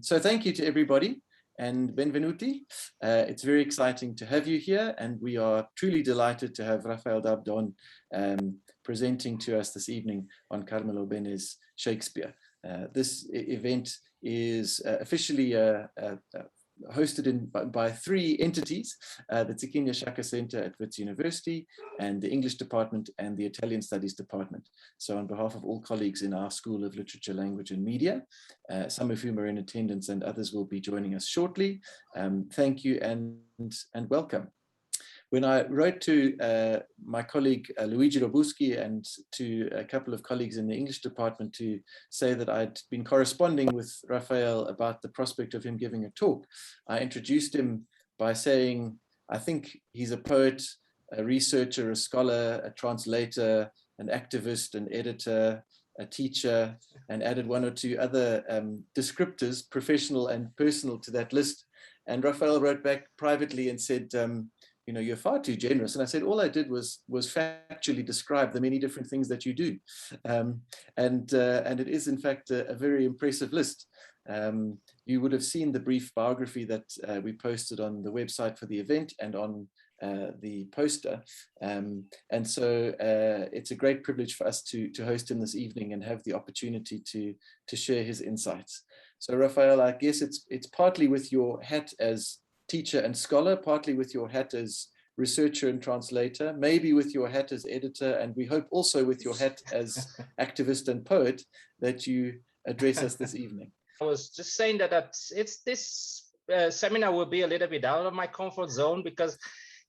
So thank you to everybody and benvenuti. It's very exciting to have you here, and we are truly delighted to have Raphael Dabdon presenting to us this evening on Carmelo Bene's Shakespeare. This event is officially hosted by three entities, the Tsikinya-Chaka Centre at Wits University, and the English Department and the Italian Studies Department. So on behalf of all colleagues in our School of Literature, Language and Media, some of whom are in attendance and others will be joining us shortly, thank you and welcome. When I wrote to my colleague Luigi Robuschi and to a couple of colleagues in the English department to say that I'd been corresponding with Raphael about the prospect of him giving a talk, I introduced him by saying, I think he's a poet, a researcher, a scholar, a translator, an activist, an editor, a teacher, and added one or two other descriptors, professional and personal, to that list. And Raphael wrote back privately and said, you know, you're far too generous. And I said, all I did was factually describe the many different things that you do. And it is, in fact, a very impressive list. You would have seen the brief biography that we posted on the website for the event and on the poster. And so it's a great privilege for us to host him this evening and have the opportunity to share his insights. So Raphael, I guess it's partly with your hat as teacher and scholar, partly with your hat as researcher and translator, maybe with your hat as editor, and we hope also with your hat as activist and poet that you address us this evening. I was just saying that this seminar will be a little bit out of my comfort zone because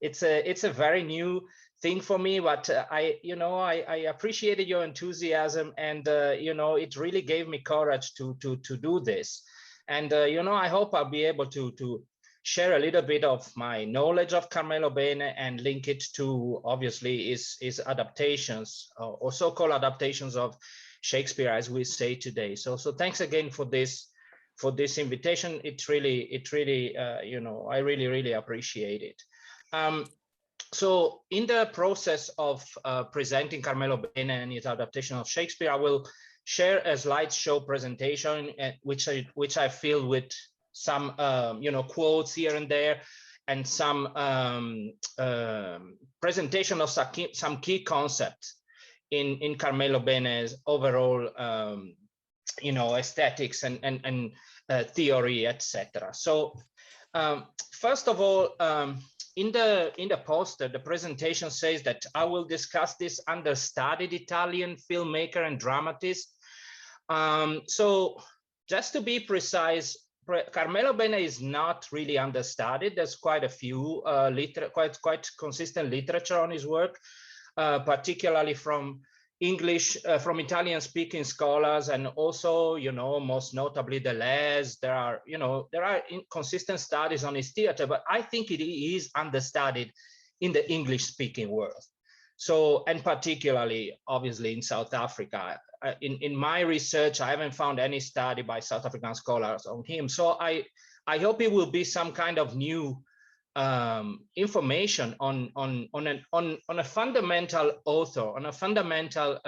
it's a very new thing for me, but I appreciated your enthusiasm, and it really gave me courage to do this. And I hope I'll be able to share a little bit of my knowledge of Carmelo Bene and link it to, obviously, his adaptations or so-called adaptations of Shakespeare, as we say today. So thanks again for this invitation. It really I really appreciate it. So in the process of presenting Carmelo Bene and his adaptation of Shakespeare, I will share a slideshow presentation which I filled with some quotes here and there, and some presentation of some key concepts in Carmelo Bene's overall aesthetics and theory, etc. So first of all, in the poster, the presentation says that I will discuss this understudied Italian filmmaker and dramatist. So just to be precise, Carmelo Bene is not really understudied. There's quite a few quite consistent literature on his work, particularly from from Italian-speaking scholars, and also, most notably Deleuze. There are consistent studies on his theater, but I think it is understudied in the English-speaking world. So, and particularly, obviously, in South Africa. In my research, I haven't found any study by South African scholars on him. So I hope it will be some kind of new information on a fundamental author, on a fundamental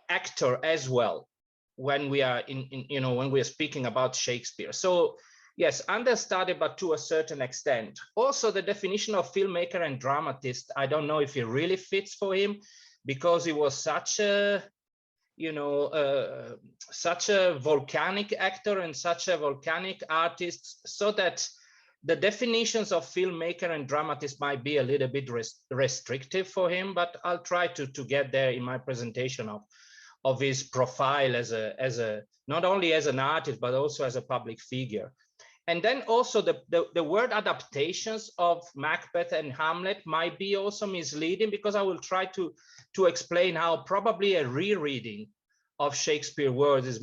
actor as well, when we are when we are speaking about Shakespeare. So yes, understudied, but to a certain extent. Also, the definition of filmmaker and dramatist, I don't know if it really fits for him, because he was such a such a volcanic actor and such a volcanic artist, so that the definitions of filmmaker and dramatist might be a little bit restrictive for him. But I'll try to get there in my presentation of his profile as a not only as an artist but also as a public figure. And then also the word adaptations of Macbeth and Hamlet might be also misleading, because I will try to explain how probably a rereading of Shakespeare words is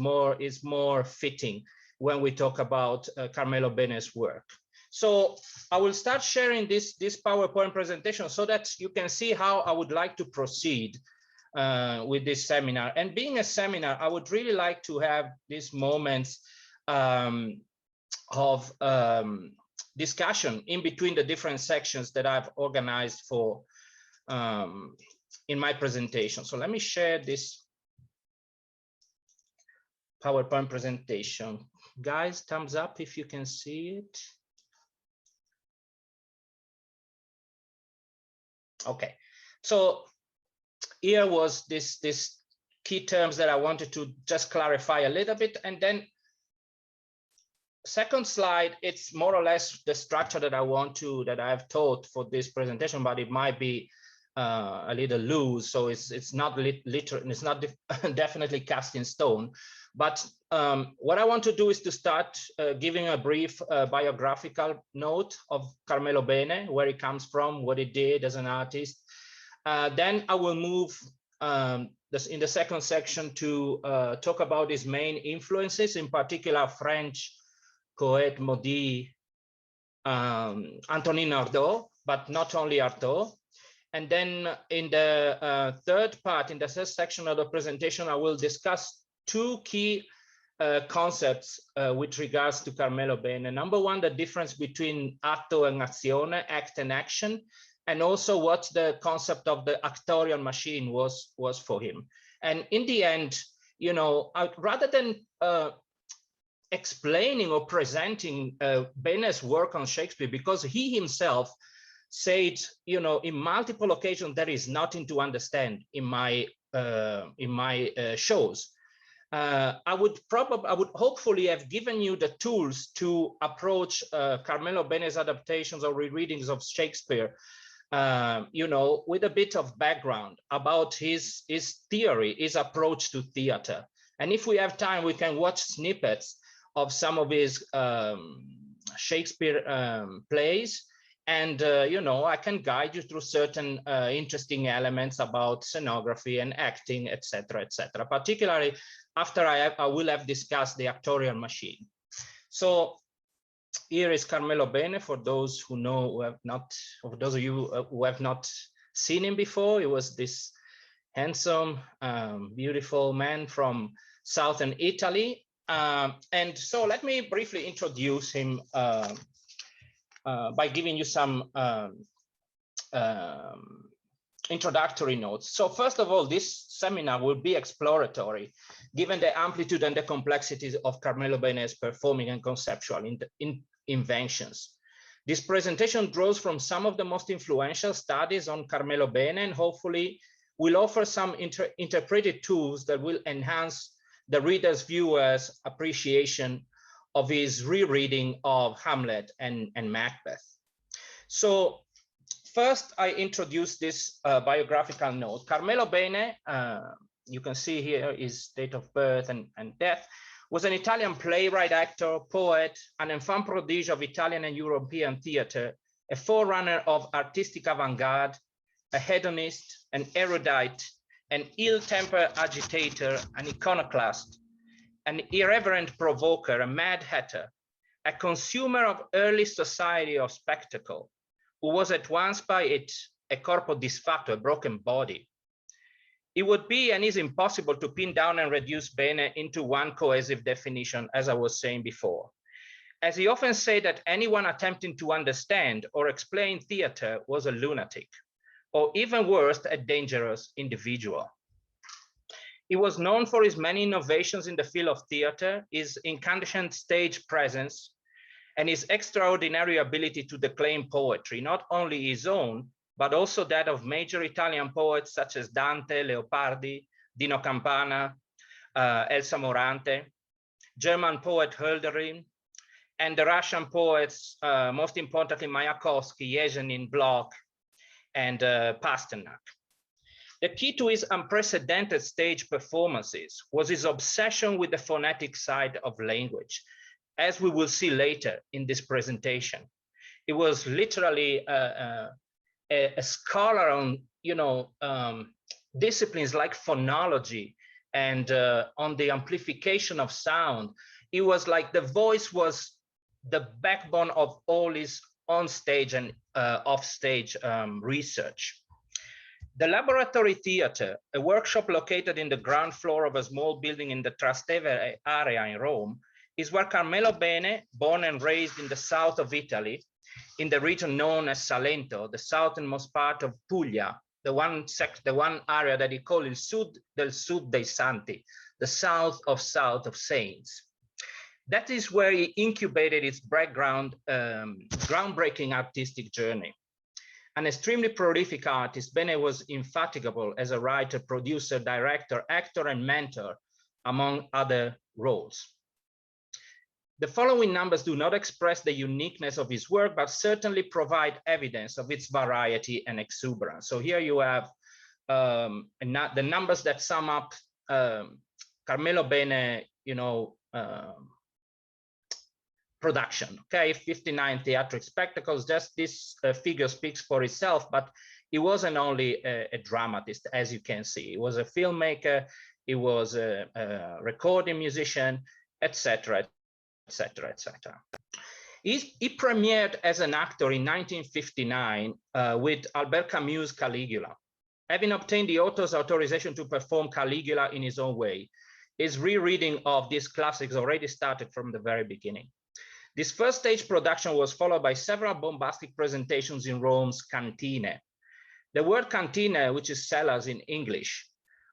more fitting when we talk about Carmelo Bene's work. So I will start sharing this PowerPoint presentation so that you can see how I would like to proceed with this seminar. And being a seminar, I would really like to have these moments of discussion in between the different sections that I've organized for in my presentation. So let me share this PowerPoint presentation. Guys, thumbs up if you can see it. Okay, so here was this key terms that I wanted to just clarify a little bit, and then second slide, it's more or less the structure that I've taught for this presentation, but it might be a little loose, so it's not literal, it's not definitely cast in stone. But what I want to do is to start giving a brief biographical note of Carmelo Bene, where he comes from, what he did as an artist. Then I will move in the second section to talk about his main influences, in particular French poet maudit Antonin Artaud, but not only Artaud. And then in the third part, in the third section of the presentation, I will discuss two key concepts with regards to Carmelo Bene. Number one, the difference between atto and azione, act and action, and also what the concept of the actorial machine was for him. And in the end, you know, rather than explaining or presenting Bene's work on Shakespeare, because he himself said, you know, in multiple occasions, there is nothing to understand in my shows. I would hopefully have given you the tools to approach Carmelo Bene's adaptations or rereadings of Shakespeare, you know, with a bit of background about his theory, his approach to theater. And if we have time, we can watch snippets of some of his Shakespeare plays. And, you know, I can guide you through certain interesting elements about scenography and acting, etc., etc. Particularly after I will have discussed the actorial machine. So here is Carmelo Bene, for those who know, who have not, for those of you who have not seen him before. He was this handsome, beautiful man from southern Italy. And so let me briefly introduce him by giving you some introductory notes. So first of all, this seminar will be exploratory, given the amplitude and the complexities of Carmelo Bene's performing and conceptual inventions. This presentation draws from some of the most influential studies on Carmelo Bene, and hopefully will offer some interpretive tools that will enhance the reader's, viewer's appreciation of his rereading of Hamlet and Macbeth. So first, I introduce this biographical note. Carmelo Bene, you can see here his date of birth and death, was an Italian playwright, actor, poet, an enfant prodige of Italian and European theater, a forerunner of artistic avant-garde, a hedonist, an erudite, an ill-tempered agitator, an iconoclast, an irreverent provoker, a mad hatter, a consumer of early society of spectacle, who was at once by it a corpo disfatto, a broken body. It would be and is impossible to pin down and reduce Bene into one cohesive definition, as I was saying before. As he often said, that anyone attempting to understand or explain theater was a lunatic, or even worse, a dangerous individual. He was known for his many innovations in the field of theater, his incandescent stage presence, and his extraordinary ability to declaim poetry, not only his own, but also that of major Italian poets such as Dante, Leopardi, Dino Campana, Elsa Morante, German poet Hölderlin, and the Russian poets, most importantly, Mayakovsky, Yesenin, Bloch, and Pasternak. The key to his unprecedented stage performances was his obsession with the phonetic side of language, as we will see later in this presentation. He was literally a scholar on, you know, disciplines like phonology and on the amplification of sound. It was like the voice was the backbone of all his on-stage and off-stage research. The Laboratory Theater, a workshop located in the ground floor of a small building in the Trastevere area in Rome, is where Carmelo Bene, born and raised in the south of Italy, in the region known as Salento, the southernmost part of Puglia, the one area that he called il Sud del Sud dei Santi, the south of saints. That is where he incubated his groundbreaking artistic journey. An extremely prolific artist, Bene was indefatigable as a writer, producer, director, actor, and mentor, among other roles. The following numbers do not express the uniqueness of his work, but certainly provide evidence of its variety and exuberance. So here you have the numbers that sum up Carmelo Bene, production. Okay, 59 theatric spectacles. Just this figure speaks for itself, but he wasn't only a dramatist, as you can see. He was a filmmaker, he was a recording musician, etc., etc., etc. He premiered as an actor in 1959 with Albert Camus' Caligula. Having obtained the author's authorization to perform Caligula in his own way, his rereading of these classics already started from the very beginning. This first stage production was followed by several bombastic presentations in Rome's cantine. The word cantine, which is cellars in English,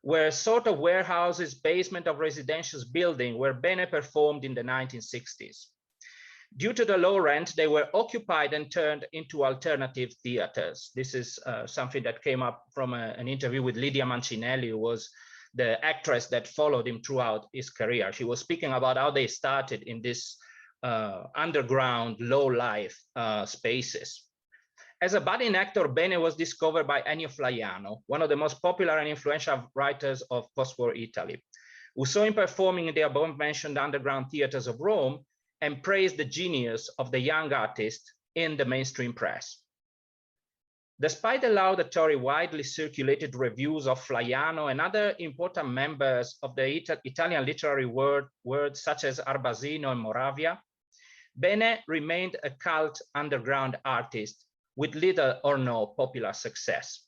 were sort of warehouses, basement of residential building where Bene performed in the 1960s. Due to the low rent, they were occupied and turned into alternative theaters. This is something that came up from an interview with Lydia Mancinelli, who was the actress that followed him throughout his career. She was speaking about how they started in this underground, low-life spaces. As a budding actor, Bene was discovered by Ennio Flaiano, one of the most popular and influential writers of post-war Italy, who saw him performing in the above-mentioned underground theaters of Rome and praised the genius of the young artist in the mainstream press. Despite the laudatory, widely circulated reviews of Flaiano and other important members of the Italian literary world, such as Arbasino and Moravia, Bene remained a cult underground artist with little or no popular success.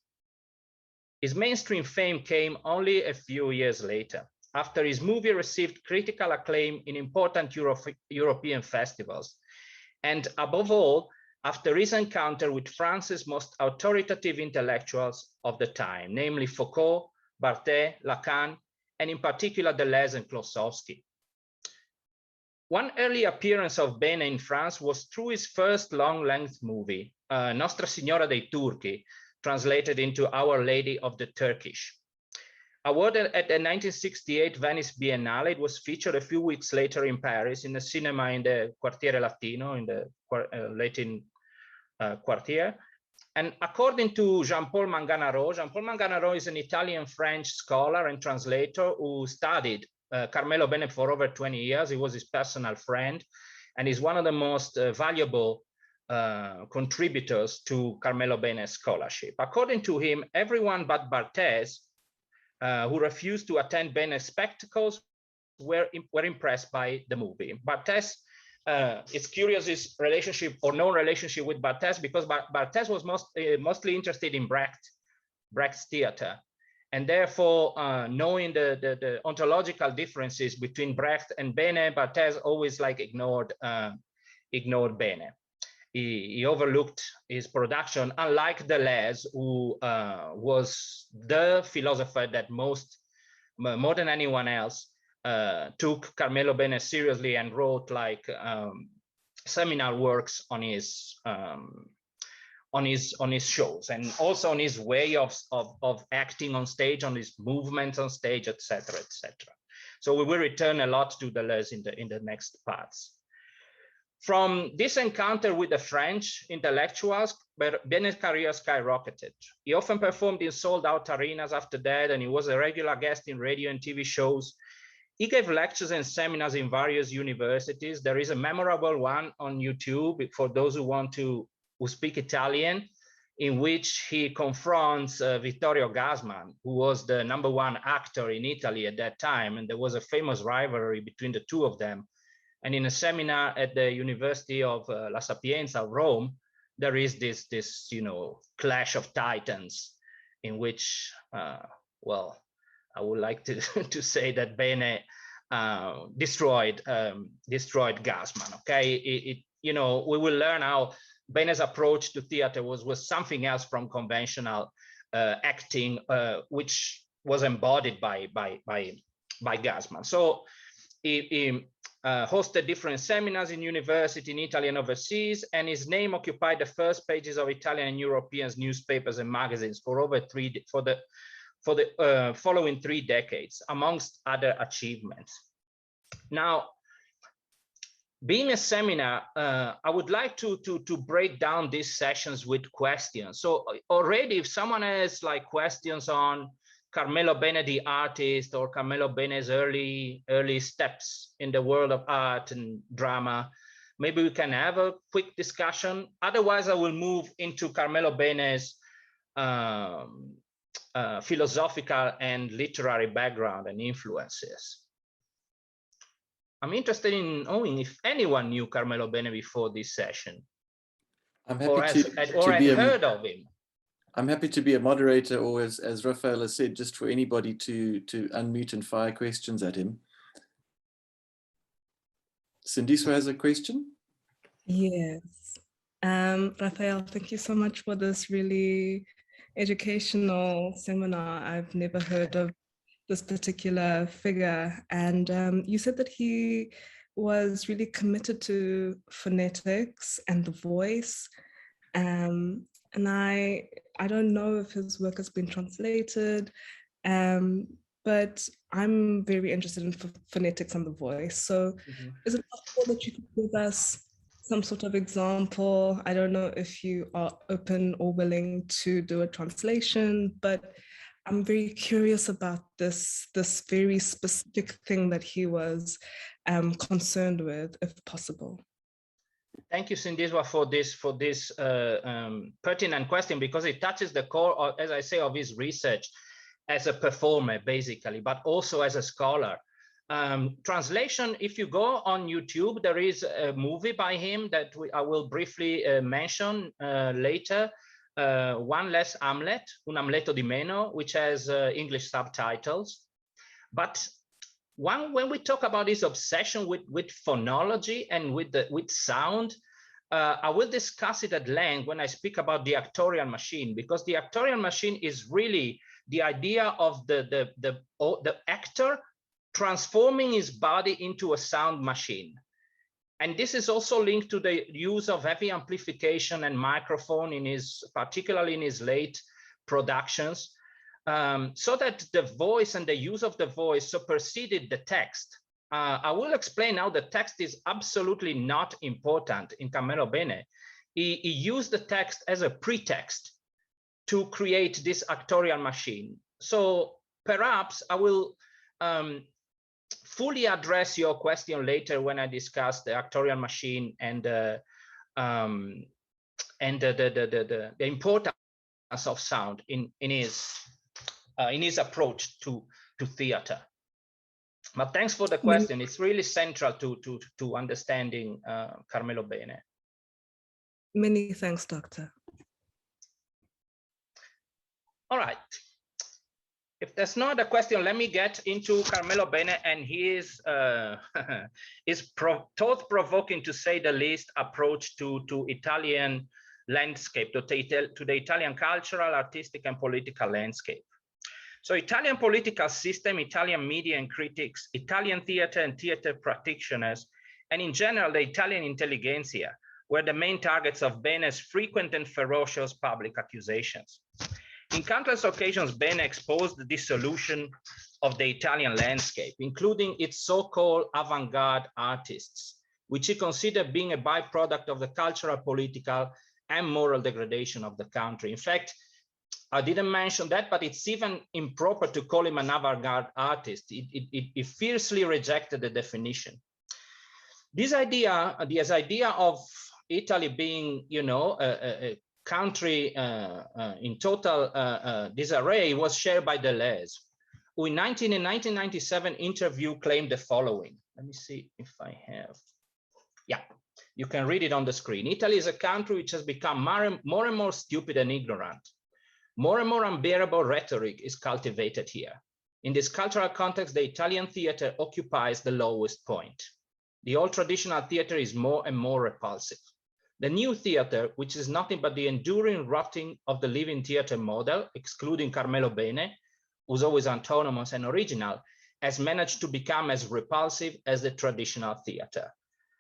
His mainstream fame came only a few years later, after his movie received critical acclaim in important European festivals, and above all, after his encounter with France's most authoritative intellectuals of the time, namely Foucault, Barthes, Lacan, and in particular Deleuze and Klossowski. One early appearance of Bene in France was through his first long-length movie, Nostra Signora dei Turchi, translated into Our Lady of the Turkish. Awarded at the 1968 Venice Biennale, it was featured a few weeks later in Paris in a cinema in the Quartiere Latino, in the Latin Quartier. And according to Jean-Paul Manganaro is an Italian-French scholar and translator who studied Carmelo Bene for over 20 years. He was his personal friend, and is one of the most valuable contributors to Carmelo Bene's scholarship. According to him, everyone but Barthes, who refused to attend Bene's spectacles, were impressed by the movie. Barthes, it's curious his relationship or no relationship with Barthes, because Barthes was mostly interested in Brecht's theater. And therefore, knowing the ontological differences between Brecht and Bene, Barthes always ignored Bene. He overlooked his production, unlike Deleuze, who was the philosopher that more than anyone else, took Carmelo Bene seriously and wrote seminal works on his shows, and also on his way of acting on stage, on his movements on stage, etc., etc. So we will return a lot to Deleuze in the next parts. From this encounter with the French intellectuals, Bene's career skyrocketed. He often performed in sold-out arenas after that, and he was a regular guest in radio and TV shows. He gave lectures and seminars in various universities. There is a memorable one on YouTube for those who speak Italian, in which he confronts Vittorio Gassman, who was the #1 actor in Italy at that time, and there was a famous rivalry between the two of them. And in a seminar at the University of La Sapienza of Rome, there is this clash of titans, in which, well, I would like to say that Bene destroyed Gassman. Okay, we will learn how Bene's approach to theater was something else from conventional acting, which was embodied by Gassman. So he hosted different seminars in university in Italy and overseas, and his name occupied the first pages of Italian and European newspapers and magazines for over the following 3 decades, amongst other achievements. Now, being a seminar, I would like to break down these sessions with questions. So already, if someone has like questions on Carmelo Bene, the artist, or Carmelo Bene's early steps in the world of art and drama, maybe we can have a quick discussion. Otherwise, I will move into Carmelo Bene's philosophical and literary background and influences. I'm interested in knowing if anyone knew Carmelo Bene before this session, I'm happy had heard of him. I'm happy to be a moderator, or as Raphael has said, just for anybody to unmute and fire questions at him. Sindiso has a question. Yes. Raphael, thank you so much for this really educational seminar. I've never heard of this particular figure. And you said that he was really committed to phonetics and the voice. And I don't know if his work has been translated, but I'm very interested in phonetics and the voice. So is it possible that you could give us some sort of example? I don't know if you are open or willing to do a translation, but I'm very curious about this very specific thing that he was concerned with, if possible. Thank you, Sindiswa, for this pertinent question, because it touches the core, as I say, of his research as a performer, basically, but also as a scholar. Translation, if you go on YouTube, there is a movie by him that I will briefly mention later, One Less Hamlet, Un Amleto di Meno, which has English subtitles. But when we talk about his obsession with phonology and with sound, I will discuss it at length when I speak about the actorial machine, because the actorial machine is really the idea of the actor transforming his body into a sound machine. And this is also linked to the use of heavy amplification and microphone particularly in his late productions, so that the voice and the use of the voice superseded the text. I will explain how the text is absolutely not important in Carmelo Bene. He used the text as a pretext to create this actorial machine. So perhaps I will fully address your question later when I discuss the actorial machine and the importance of sound in his approach to theater. But thanks for the question. It's really central to understanding Carmelo Bene. Many thanks, Doctor. All right. If there's no other question, let me get into Carmelo Bene and his thought-provoking, to say the least, approach to Italian landscape, to the Italian cultural, artistic, and political landscape. So Italian political system, Italian media and critics, Italian theater and theater practitioners, and in general, the Italian intelligentsia were the main targets of Bene's frequent and ferocious public accusations. In countless occasions, Bene exposed the dissolution of the Italian landscape, including its so-called avant-garde artists, which he considered being a byproduct of the cultural, political, and moral degradation of the country. In fact, I didn't mention that, but it's even improper to call him an avant-garde artist. It fiercely rejected the definition. This idea of Italy being, a country in total disarray was shared by Deleuze, who in 1997 interview claimed the following. Let me see if I have. Yeah, you can read it on the screen. Italy is a country which has become more and more stupid and ignorant. More and more unbearable rhetoric is cultivated here. In this cultural context, the Italian theater occupies the lowest point. The old traditional theater is more and more repulsive. The new theater, which is nothing but the enduring rotting of the living theater model, excluding Carmelo Bene, who's always autonomous and original, has managed to become as repulsive as the traditional theater.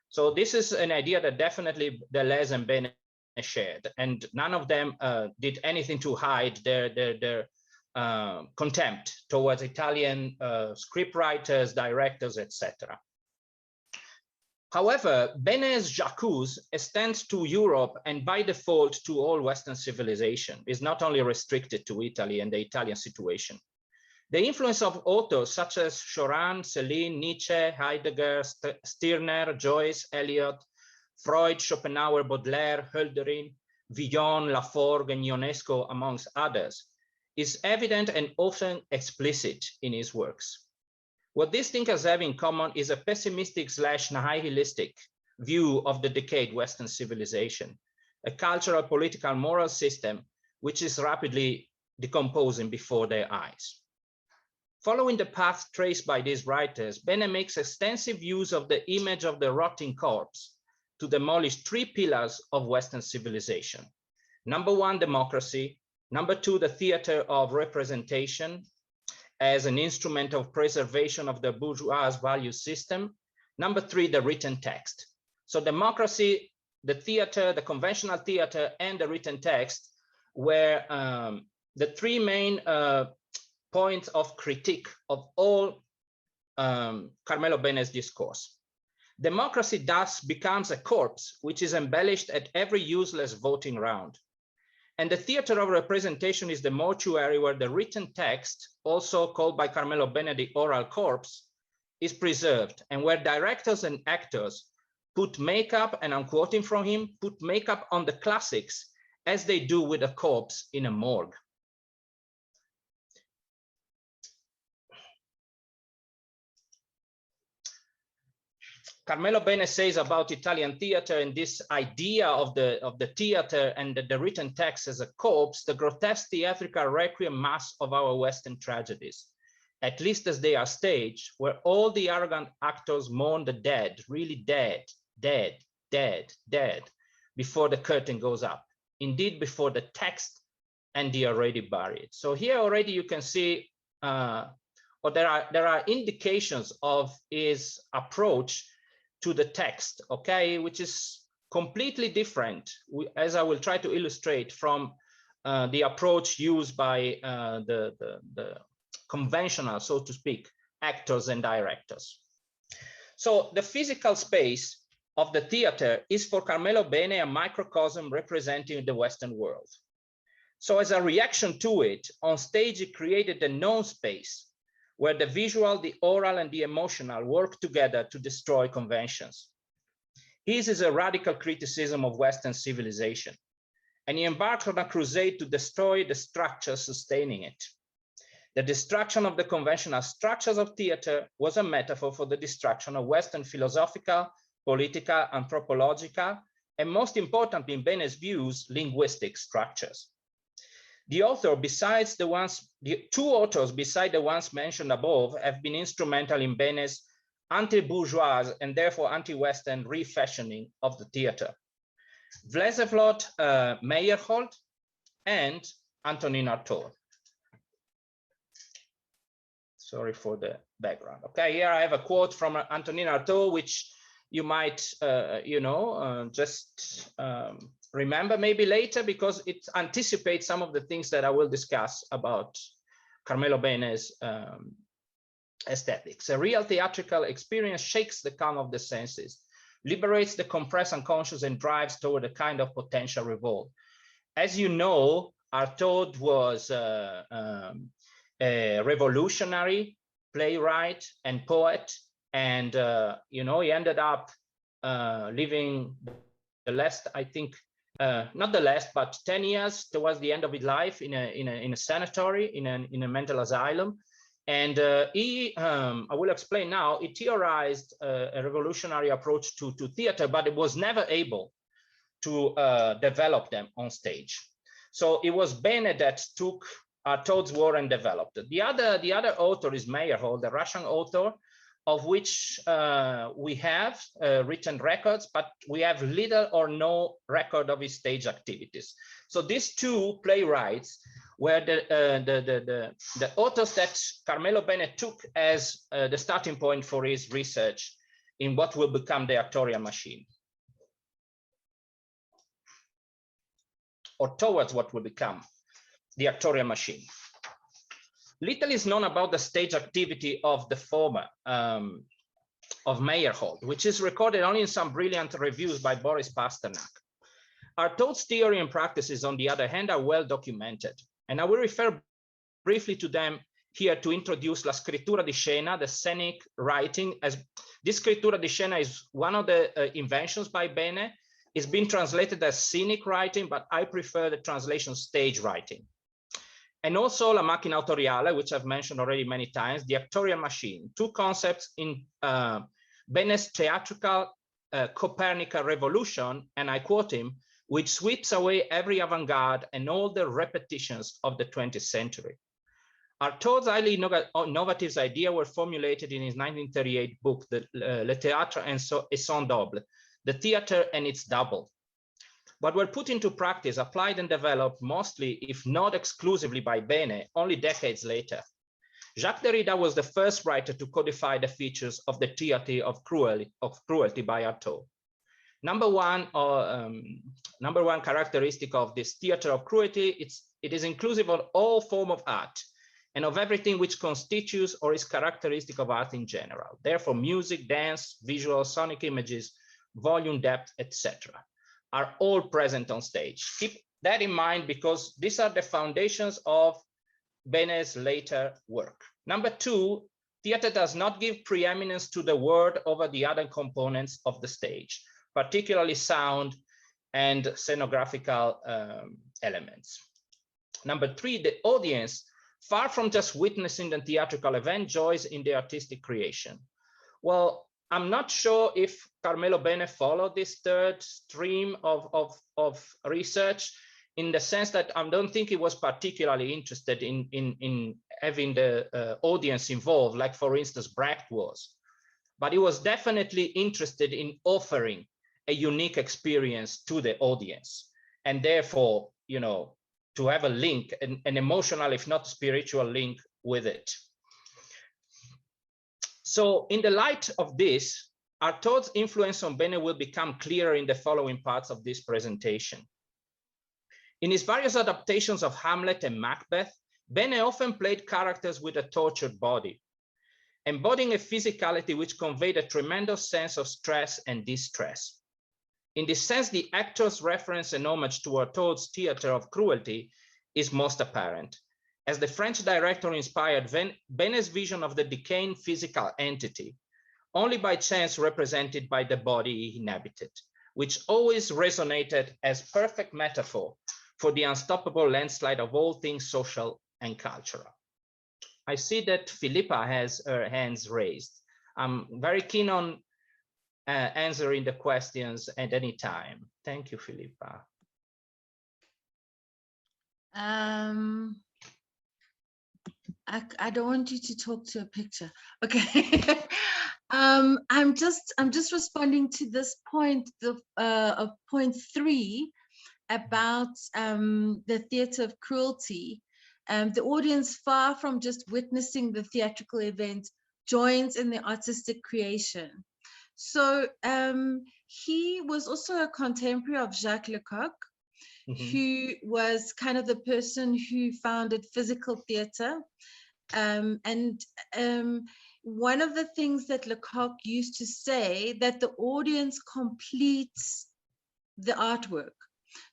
So this is an idea that definitely Deleuze and Bene shared, and none of them did anything to hide their contempt towards Italian scriptwriters, directors, etc. However, Bene's j'accuse extends to Europe and by default to all Western civilization. Is not only restricted to Italy and the Italian situation. The influence of authors such as Choran, Céline, Nietzsche, Heidegger, Stirner, Joyce, Eliot, Freud, Schopenhauer, Baudelaire, Hölderlin, Villon, Laforgue, and Ionesco, amongst others, is evident and often explicit in his works. What these thinkers have in common is a pessimistic / nihilistic view of the decayed Western civilization, a cultural, political, moral system which is rapidly decomposing before their eyes. Following the path traced by these writers, Bene makes extensive use of the image of the rotting corpse to demolish 3 pillars of Western civilization. Number 1, democracy. Number 2, the theater of representation as an instrument of preservation of the bourgeois value system. Number 3, the written text. So democracy, the theater, the conventional theater, and the written text were the 3 main points of critique of all Carmelo Bene's discourse. Democracy thus becomes a corpse which is embellished at every useless voting round. And the theater of representation is the mortuary where the written text, also called by Carmelo Bene the oral corpse, is preserved, and where directors and actors put makeup, and I'm quoting from him, put makeup on the classics as they do with a corpse in a morgue. Carmelo Bene says about Italian theater and this idea of the theater and the written text as a corpse, the grotesque theatrical requiem mass of our Western tragedies, at least as they are staged, where all the arrogant actors mourn the dead, really dead, dead, dead, dead, before the curtain goes up. Indeed, before the text and the already buried. So here already you can see, or there are indications of his approach to the text, okay, which is completely different, as I will try to illustrate, from the approach used by the conventional, so to speak, actors and directors. So the physical space of the theater is for Carmelo Bene a microcosm representing the Western world. So as a reaction to it, on stage he created a known space where the visual, the oral, and the emotional work together to destroy conventions. His is a radical criticism of Western civilization, and he embarked on a crusade to destroy the structure sustaining it. The destruction of the conventional structures of theater was a metaphor for the destruction of Western philosophical, political, anthropological, and most importantly, in Bene's views, linguistic structures. The author, besides the 2 authors beside the ones mentioned above, have been instrumental in Bene's anti-bourgeois and therefore anti-Western refashioning of the theater. Wlezewlot Meyerhold and Antonin Artaud. Sorry for the background. Okay, here I have a quote from Antonin Artaud, which you might, just remember maybe later, because it anticipates some of the things that I will discuss about Carmelo Bene's aesthetics. A real theatrical experience shakes the calm of the senses, liberates the compressed unconscious, and drives toward a kind of potential revolt. As you know, Artaud was a revolutionary playwright and poet, and he ended up living the last, I think, not the last, but 10 years towards the end of his life in a sanatory, in a mental asylum. And I will explain now, he theorized a revolutionary approach to theater, but it was never able to develop them on stage. So it was Bene that took Artaud's work and developed it. The other author is Meyerhold, the Russian author, of which we have written records, but we have little or no record of his stage activities. So these two playwrights were the authors that Carmelo Bene took as the starting point for his research in what will become the actorial machine, or towards what will become the actorial machine. Little is known about the stage activity of the former, of Meyerhold, which is recorded only in some brilliant reviews by Boris Pasternak. Artaud's theory and practices, on the other hand, are well documented, and I will refer briefly to them here to introduce La Scrittura di Scena, the scenic writing. As this Scrittura di Scena is one of the inventions by Bene. It's been translated as scenic writing, but I prefer the translation stage writing. And also La Macchina Autoriale, which I've mentioned already many times, the actorial machine, two concepts in Bene's theatrical Copernican revolution, and I quote him, which sweeps away every avant-garde and all the repetitions of the 20th century. Artaud's highly innovative ideas were formulated in his 1938 book, Le Théâtre et son double, The Theater and its Double, but were put into practice, applied and developed mostly, if not exclusively, by Bene only decades later. Jacques Derrida was the first writer to codify the features of the theater of cruelty by Artaud. Number one characteristic of this theater of cruelty, it is inclusive of all form of art and of everything which constitutes or is characteristic of art in general. Therefore, music, dance, visual, sonic images, volume, depth, etc. are all present on stage. Keep that in mind, because these are the foundations of Bene's later work. Number two, theater does not give preeminence to the word over the other components of the stage, particularly sound and scenographical elements. Number three, the audience, far from just witnessing the theatrical event, joys in the artistic creation. Well, I'm not sure if Carmelo Bene followed this third stream of research, in the sense that I don't think he was particularly interested in having the audience involved, like for instance Brecht was. But he was definitely interested in offering a unique experience to the audience, and therefore, you know, to have a link, an emotional, if not spiritual link with it. So in the light of this, Artaud's influence on Bene will become clearer in the following parts of this presentation. In his various adaptations of Hamlet and Macbeth, Bene often played characters with a tortured body, embodying a physicality which conveyed a tremendous sense of stress and distress. In this sense, the actor's reference and homage to Artaud's theater of cruelty is most apparent, as the French director inspired Bene's vision of the decaying physical entity, only by chance represented by the body he inhabited, which always resonated as perfect metaphor for the unstoppable landslide of all things social and cultural. I see that Philippa has her hands raised. I'm very keen on answering the questions at any time. Thank you, Philippa. I don't want you to talk to a picture. Okay. I'm just responding to this point of point 3 about the theater of cruelty. The audience, far from just witnessing the theatrical event, joins in the artistic creation. So he was also a contemporary of Jacques Lecoq, who was kind of the person who founded physical theater. One of the things that Lecoq used to say, that the audience completes the artwork.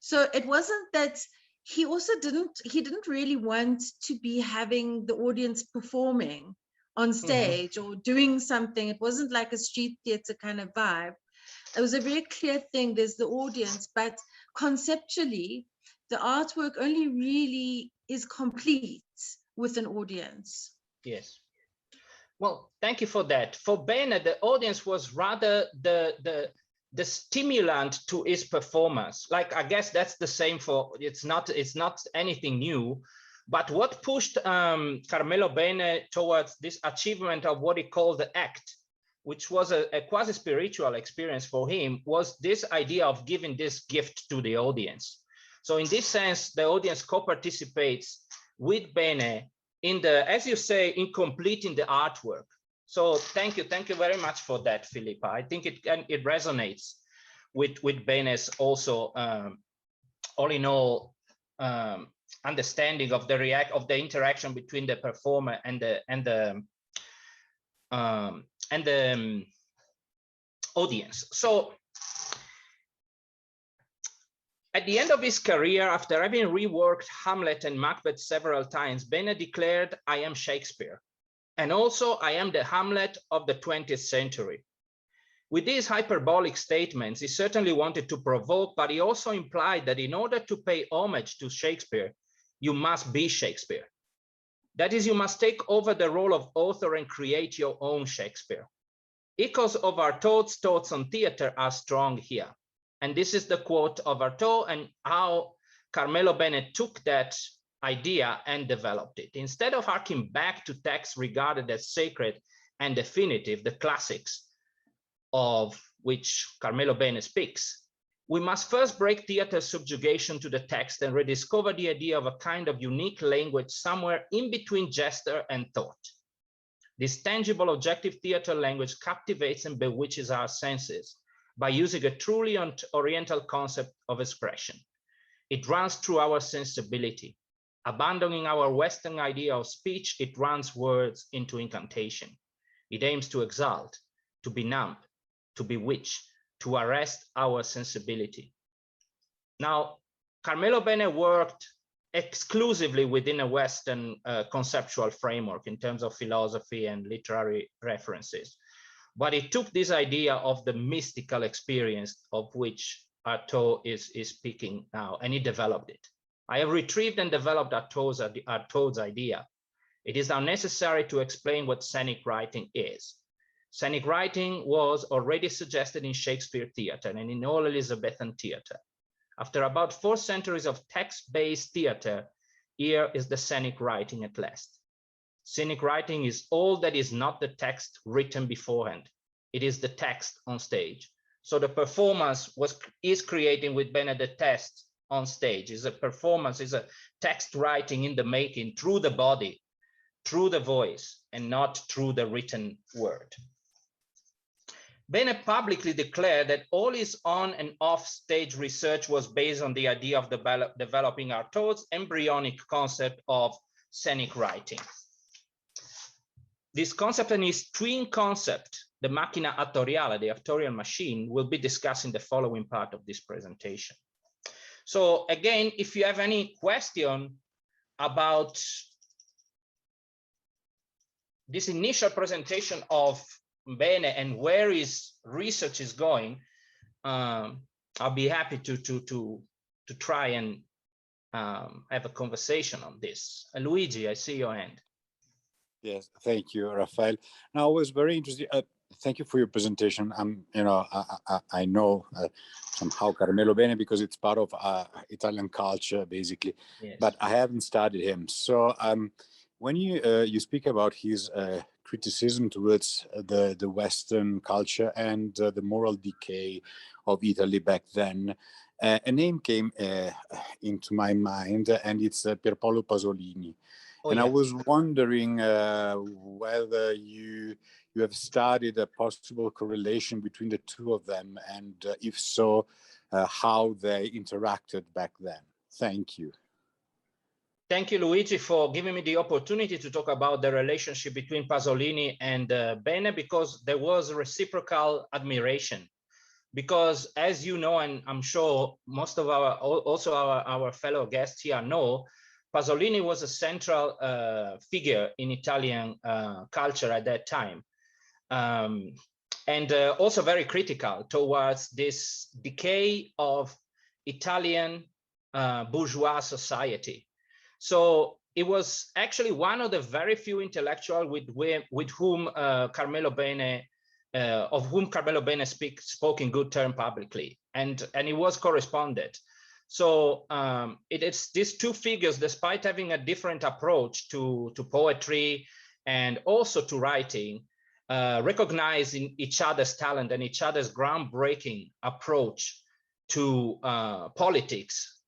So it wasn't that he didn't really want to be having the audience performing on stage or doing something. It wasn't like a street theater kind of vibe. It was a very clear thing. There's the audience, but conceptually, the artwork only really is complete with an audience. Yes. Well, thank you for that. For Bene, the audience was rather the stimulant to his performance. Like, I guess that's the same for, it's not anything new, but what pushed Carmelo Bene towards this achievement of what he called the act which was a quasi-spiritual experience for him, was this idea of giving this gift to the audience. So in this sense, the audience co-participates with Bene in the, as you say, in completing the artwork. So thank you very much for that, Philippa. I think it resonates with Bene's also all in all understanding of the interaction between the performer and the audience. So at the end of his career, after having reworked Hamlet and Macbeth several times, Bene declared, "I am Shakespeare, and also I am the Hamlet of the 20th century." With these hyperbolic statements, he certainly wanted to provoke, but he also implied that in order to pay homage to Shakespeare, you must be Shakespeare. That is, you must take over the role of author and create your own Shakespeare. Echoes of Artaud's thoughts on theater are strong here. And this is the quote of Artaud and how Carmelo Bene took that idea and developed it. Instead of harking back to texts regarded as sacred and definitive, the classics of which Carmelo Bene speaks, we must first break theater's subjugation to the text and rediscover the idea of a kind of unique language somewhere in between gesture and thought. This tangible, objective theater language captivates and bewitches our senses by using a truly oriental concept of expression. It runs through our sensibility. Abandoning our Western idea of speech, it runs words into incantation. It aims to exalt, to benumb, to bewitch, to arrest our sensibility. Now, Carmelo Bene worked exclusively within a Western conceptual framework in terms of philosophy and literary references. But he took this idea of the mystical experience of which Artaud is speaking now, and he developed it. I have retrieved and developed Artaud's idea. It is now necessary to explain what scenic writing is. Scenic writing was already suggested in Shakespeare theater and in all Elizabethan theater. After about 4 centuries of text-based theater, here is the scenic writing at last. Scenic writing is all that is not the text written beforehand. It is the text on stage. So the performance is creating with Bene the text on stage. Is a performance, is a text writing in the making through the body, through the voice, and not through the written word. Bene publicly declared that all his on and off stage research was based on the idea of developing Artaud's embryonic concept of scenic writing. This concept and his twin concept, the macchina attoriale, the actorial machine, will be discussed in the following part of this presentation. So again, if you have any question about this initial presentation of Bene and where his research is going, I'll be happy to try and have a conversation on this. Luigi, I see your hand. Yes, thank you, Raphael. Now, I was very interested. Thank you for your presentation. I know somehow Carmelo Bene because it's part of Italian culture, basically. Yes. But I haven't studied him. So when you speak about his criticism towards the Western culture and the moral decay of Italy back then, a name came into my mind, and it's Pierpaolo Pasolini. Oh, and yeah. I was wondering whether you have studied a possible correlation between the two of them, and if so, how they interacted back then. Thank you. Thank you, Luigi, for giving me the opportunity to talk about the relationship between Pasolini and Bene, because there was reciprocal admiration. Because as you know, and I'm sure most of our fellow guests here know, Pasolini was a central figure in Italian culture at that time. And also very critical towards this decay of Italian bourgeois society. So it was actually one of the very few intellectuals with whom Carmelo Bene spoke in good terms publicly, and it was corresponded. So it's these two figures, despite having a different approach to poetry and also to writing, recognizing each other's talent and each other's groundbreaking approach to politics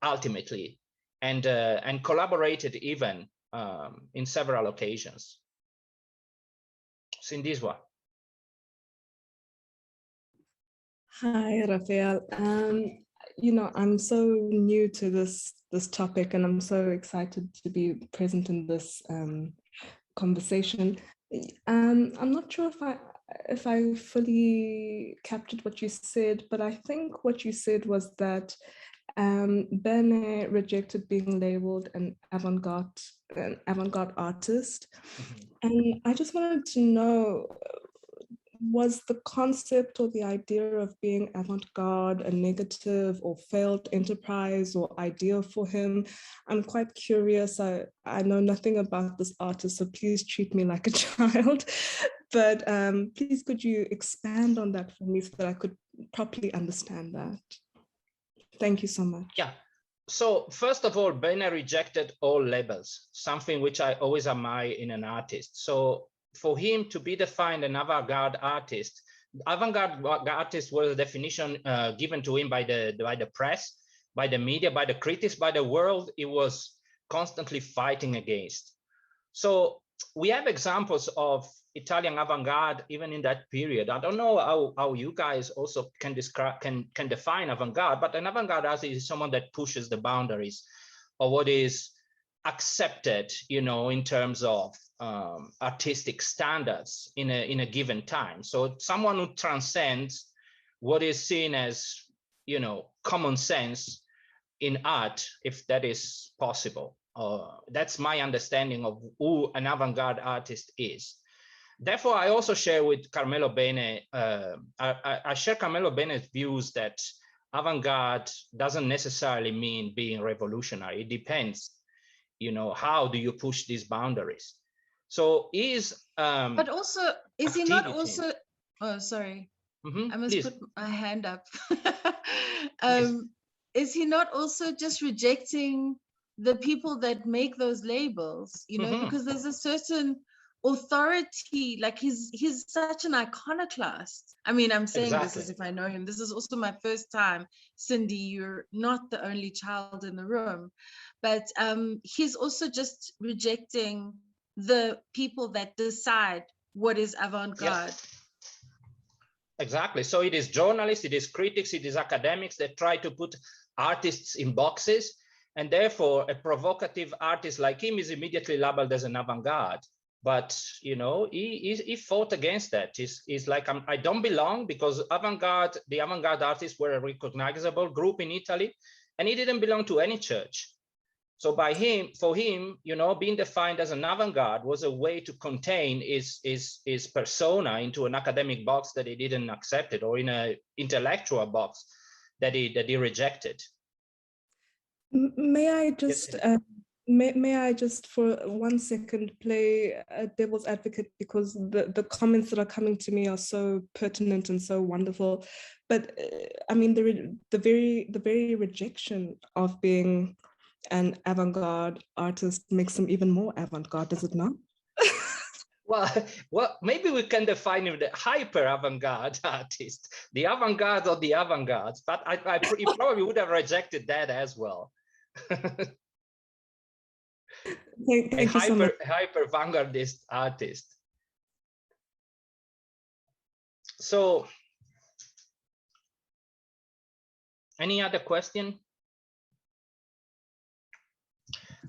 ultimately, and collaborated even in several occasions. Sindiswa. Hi, Raphael. You know, I'm so new to this topic, and I'm so excited to be present in this conversation. I'm not sure if I fully captured what you said, but I think what you said was that Bene rejected being labeled an avant-garde artist. And I just wanted to know, was the concept or the idea of being avant-garde a negative or failed enterprise or idea for him? I'm quite curious. I know nothing about this artist, so please treat me like a child. But please, could you expand on that for me so that I could properly understand that? Thank you so much. Yeah. So first of all, Bene rejected all labels, something which I always admire in an artist. So for him to be defined an avant-garde artist was a definition given to him by the press, by the media, by the critics, by the world he was constantly fighting against. So we have examples of Italian avant-garde even in that period. I don't know how you guys also can describe, can define avant-garde, but an avant-garde artist is someone that pushes the boundaries of what is accepted, you know, in terms of artistic standards in a given time. So someone who transcends what is seen as, you know, common sense in art, if that is possible. That's my understanding of who an avant-garde artist is. Therefore, I also share with Carmelo Bene, I share Carmelo Bene's views that avant-garde doesn't necessarily mean being revolutionary. It depends, you know, how do you push these boundaries? So but also, is he not also, oh, sorry. I must please. put my hand up. Is he not also just rejecting the people that make those labels, you know, because there's a certain authority, like he's such an iconoclast. I mean, I'm saying this as if I know him. This is also my first time. Cindy, you're not the only child in the room, but he's also just rejecting the people that decide what is avant-garde. Yes. Exactly. So it is journalists, it is critics, it is academics that try to put artists in boxes, and therefore a provocative artist like him is immediately labeled as an avant-garde. But you know, he fought against that. He's like, I don't belong, because the avant-garde artists were a recognizable group in Italy, and he didn't belong to any church. So for him, you know, being defined as an avant-garde was a way to contain his persona into an academic box that he didn't accept it, or in an intellectual box that he rejected. May I just may I just for 1 second play devil's advocate, because the comments that are coming to me are so pertinent and so wonderful, but I mean the very rejection of being an avant-garde artist makes them even more avant-garde, does it not? Well, maybe we can define him the hyper avant-garde artist, the avant-garde or the avant-garde, but he probably would have rejected that as well. Thank you so much. Hyper vanguardist artist. So, any other question?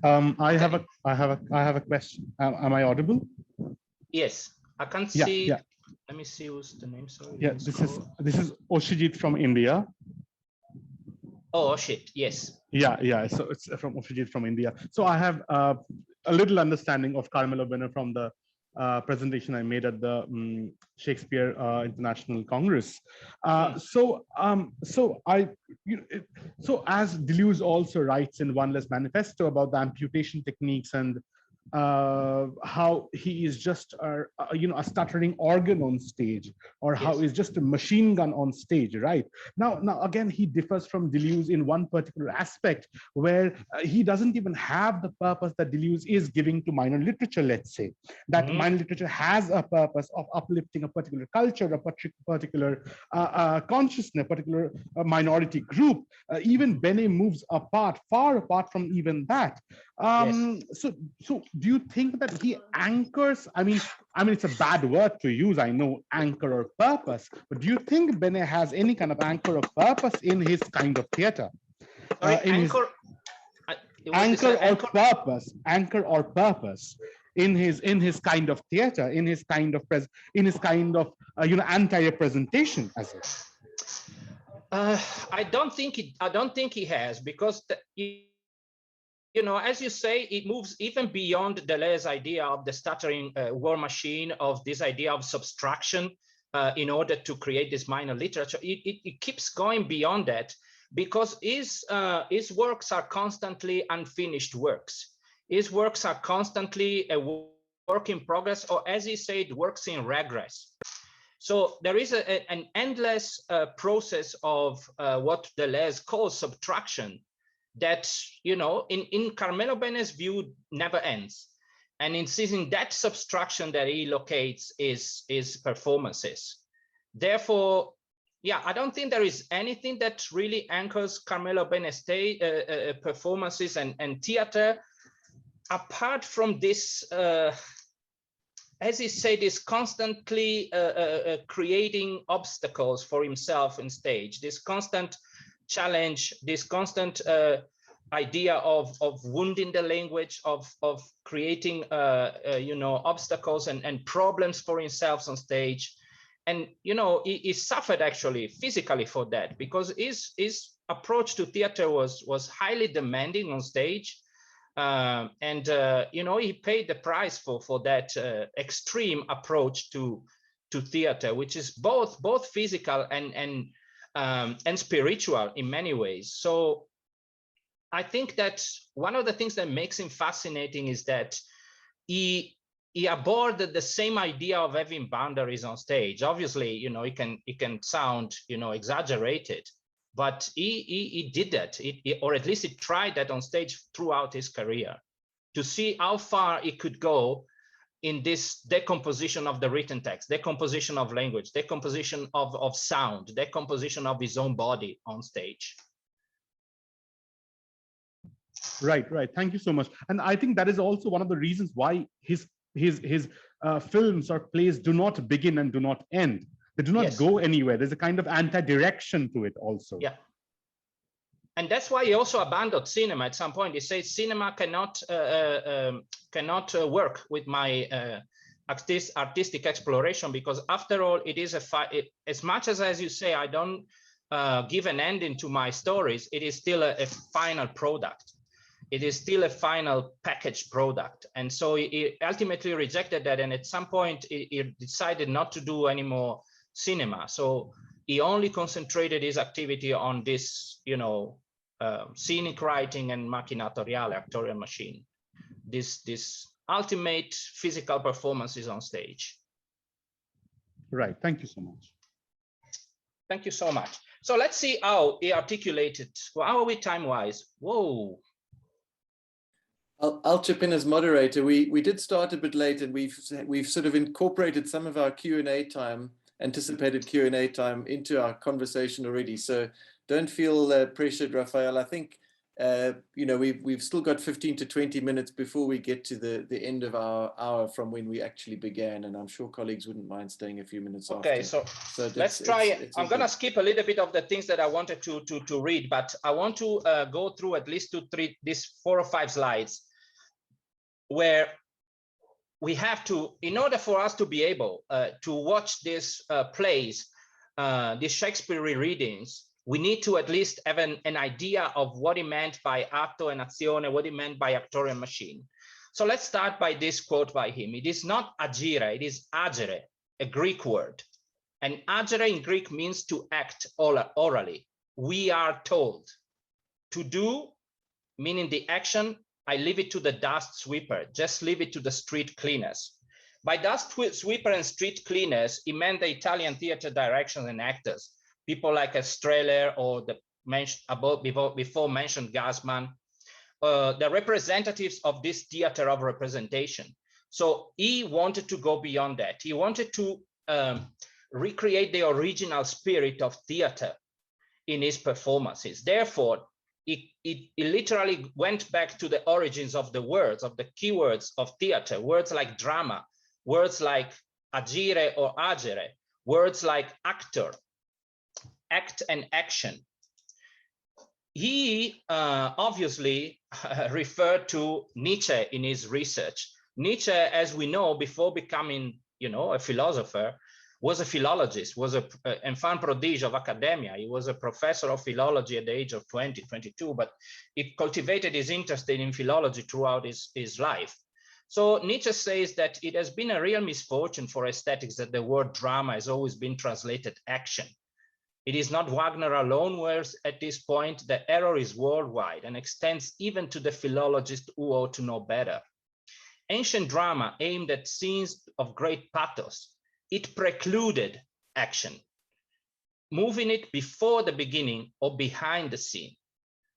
I have a question. Am I audible? Yes, I can see. Yeah. Let me see who's the name. Sorry. Yeah, this is Oshijit from India. Oh, Oshit, yes. Yeah. So it's from Oshijit from India. So I have a little understanding of Carmelo Bene from the presentation I made at the Shakespeare International Congress. So as Deleuze also writes in One Less Manifesto about the amputation techniques and how he is just a stuttering organ on stage, or how he's just a machine gun on stage, right? Now again, he differs from Deleuze in one particular aspect, where he doesn't even have the purpose that Deleuze is giving to minor literature. Let's say that minor literature has a purpose of uplifting a particular culture, a particular consciousness, a particular minority group. Even Bene moves far apart from even that. So do you think that he anchors? I mean, it's a bad word to use, I know, anchor or purpose, but do you think Bene has any kind of anchor or purpose in his kind of theater? Anchor or purpose in his kind of theater, in his kind of anti-representation, as it. I don't think he has, because as you say, it moves even beyond Deleuze's idea of the stuttering war machine, of this idea of subtraction in order to create this minor literature. It keeps going beyond that, because his works are constantly unfinished works. His works are constantly a work in progress, or as he said, works in regress. So there is an endless process of what Deleuze calls subtraction, that, in Carmelo Bene's view, never ends. And in seizing that subtraction that he locates is performances. Therefore, yeah, I don't think there is anything that really anchors Carmelo Bene's performances and theater, apart from this, as he said, is constantly creating obstacles for himself on stage, this constant challenge, this constant idea of wounding the language, of creating obstacles and problems for himself on stage. And he suffered actually physically for that, because his approach to theater was highly demanding on stage. He paid the price for that extreme approach to theater, which is both physical and spiritual in many ways. So I think that one of the things that makes him fascinating is that he abhorred the same idea of having boundaries on stage. Obviously, it can sound, exaggerated, but he did that, or at least he tried that on stage throughout his career, to see how far he could go in this decomposition of the written text, decomposition of language, decomposition of sound, decomposition of his own body on stage. Right. Thank you so much. And I think that is also one of the reasons why his films or plays do not begin and do not end. They do not go anywhere. There's a kind of anti-direction to it also. Yeah. And that's why he also abandoned cinema at some point. He says cinema cannot work with my artistic exploration, because after all, it is as much as you say, I don't give an ending to my stories, it is still a final product. It is still a final packaged product. And so he ultimately rejected that. And at some point, he decided not to do any more cinema. So he only concentrated his activity on this, scenic writing and macchinatoriale, actorial machine, this ultimate physical performances on stage. Right. Thank you so much. Thank you so much. So let's see how he articulated. Well, how are we time-wise? Whoa. I'll chip in as moderator. We did start a bit late, and we've sort of incorporated some of our Q&A time, anticipated Q&A time, into our conversation already. So don't feel pressured, Raphael. I think we've still got 15 to 20 minutes before we get to the end of our hour from when we actually began, and I'm sure colleagues wouldn't mind staying a few minutes after. Okay, so let's try. I'm gonna skip a little bit of the things that I wanted to read, but I want to go through at least these 4 or 5 slides, where we have to, in order for us to be able to watch these plays, these Shakespeare rereadings, we need to at least have an idea of what he meant by atto and azione, what he meant by actorial machine. So let's start by this quote by him. It is not agire, it is agere, a Greek word. And agere in Greek means to act orally. We are told. To do, meaning the action, I leave it to the dust sweeper, just leave it to the street cleaners. By dust sweeper and street cleaners, it meant the Italian theater directors and actors, people like Strehler or the before mentioned Gassman, the representatives of this theater of representation. So he wanted to go beyond that. He wanted to recreate the original spirit of theater in his performances. Therefore, it literally went back to the origins of the words, of the keywords of theater, words like drama, words like agire or agere, words like actor, act and action. He obviously referred to Nietzsche in his research. Nietzsche, as we know, before becoming, a philosopher, was a philologist, was an enfant prodige of academia. He was a professor of philology at the age of 20, 22, but he cultivated his interest in philology throughout his life. So Nietzsche says that it has been a real misfortune for aesthetics that the word drama has always been translated action. It is not Wagner alone, whereas at this point, the error is worldwide and extends even to the philologists who ought to know better. Ancient drama aimed at scenes of great pathos. It precluded action, moving it before the beginning or behind the scene.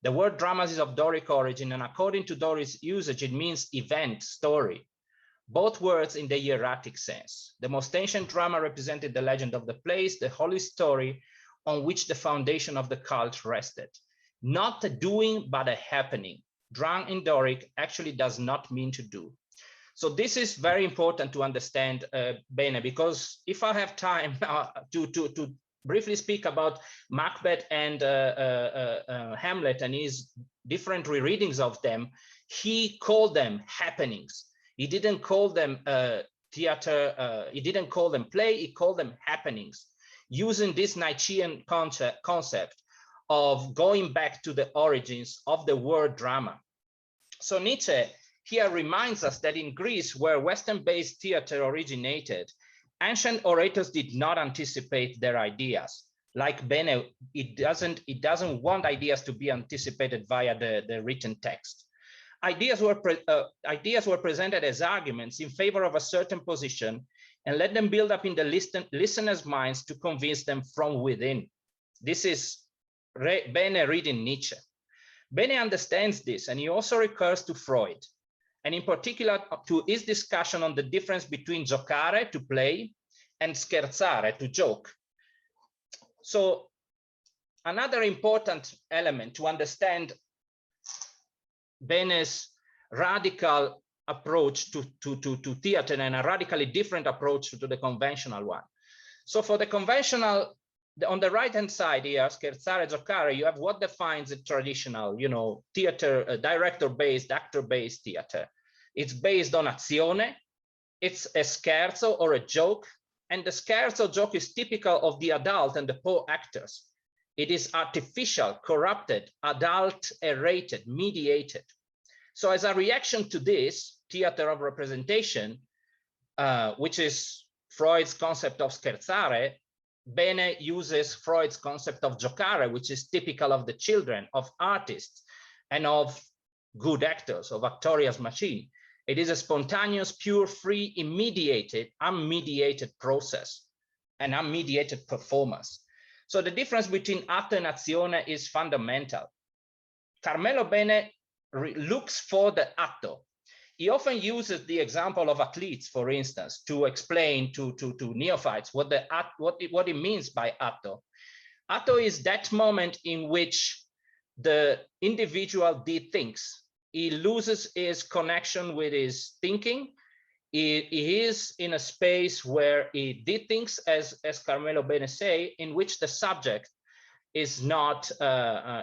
The word drama is of Doric origin, and according to Doric usage, it means event, story, both words in the hieratic sense. The most ancient drama represented the legend of the place, the holy story on which the foundation of the cult rested. Not a doing, but a happening. Drang in Doric actually does not mean to do. So this is very important to understand, Bene, because if I have time to briefly speak about Macbeth and Hamlet and his different rereadings of them, he called them happenings. He didn't call them theater, he didn't call them play, he called them happenings, using this Nietzschean concept of going back to the origins of the word drama. So Nietzsche here reminds us that in Greece, where Western-based theater originated, ancient orators did not anticipate their ideas. Like Bene, it doesn't want ideas to be anticipated via the written text. Ideas were presented as arguments in favor of a certain position and let them build up in the listeners' minds to convince them from within. This is Bene reading Nietzsche. Bene understands this, and he also recurs to Freud, and in particular to his discussion on the difference between giocare, to play, and scherzare, to joke. So another important element to understand Bene's radical approach to theater and a radically different approach to the conventional one. So for the conventional, on the right-hand side here, scherzare, giocare, you have what defines a traditional, theater, director-based, actor-based theater. It's based on azione, it's a scherzo or a joke, and the scherzo joke is typical of the adult and the poor actors. It is artificial, corrupted, adult-erated, mediated. So as a reaction to this theater of representation, which is Freud's concept of scherzare, Bene uses Freud's concept of giocare, which is typical of the children, of artists, and of good actors, of actoria's machine. It is a spontaneous, pure, free, unmediated process, an unmediated performance. So the difference between atto and azione is fundamental. Carmelo Bene looks for the atto. He often uses the example of athletes, for instance, to explain to neophytes what it means by atto. Atto is that moment in which the individual thinks. He loses his connection with his thinking. He is in a space where he thinks, as Carmelo Bene say, in which the subject is not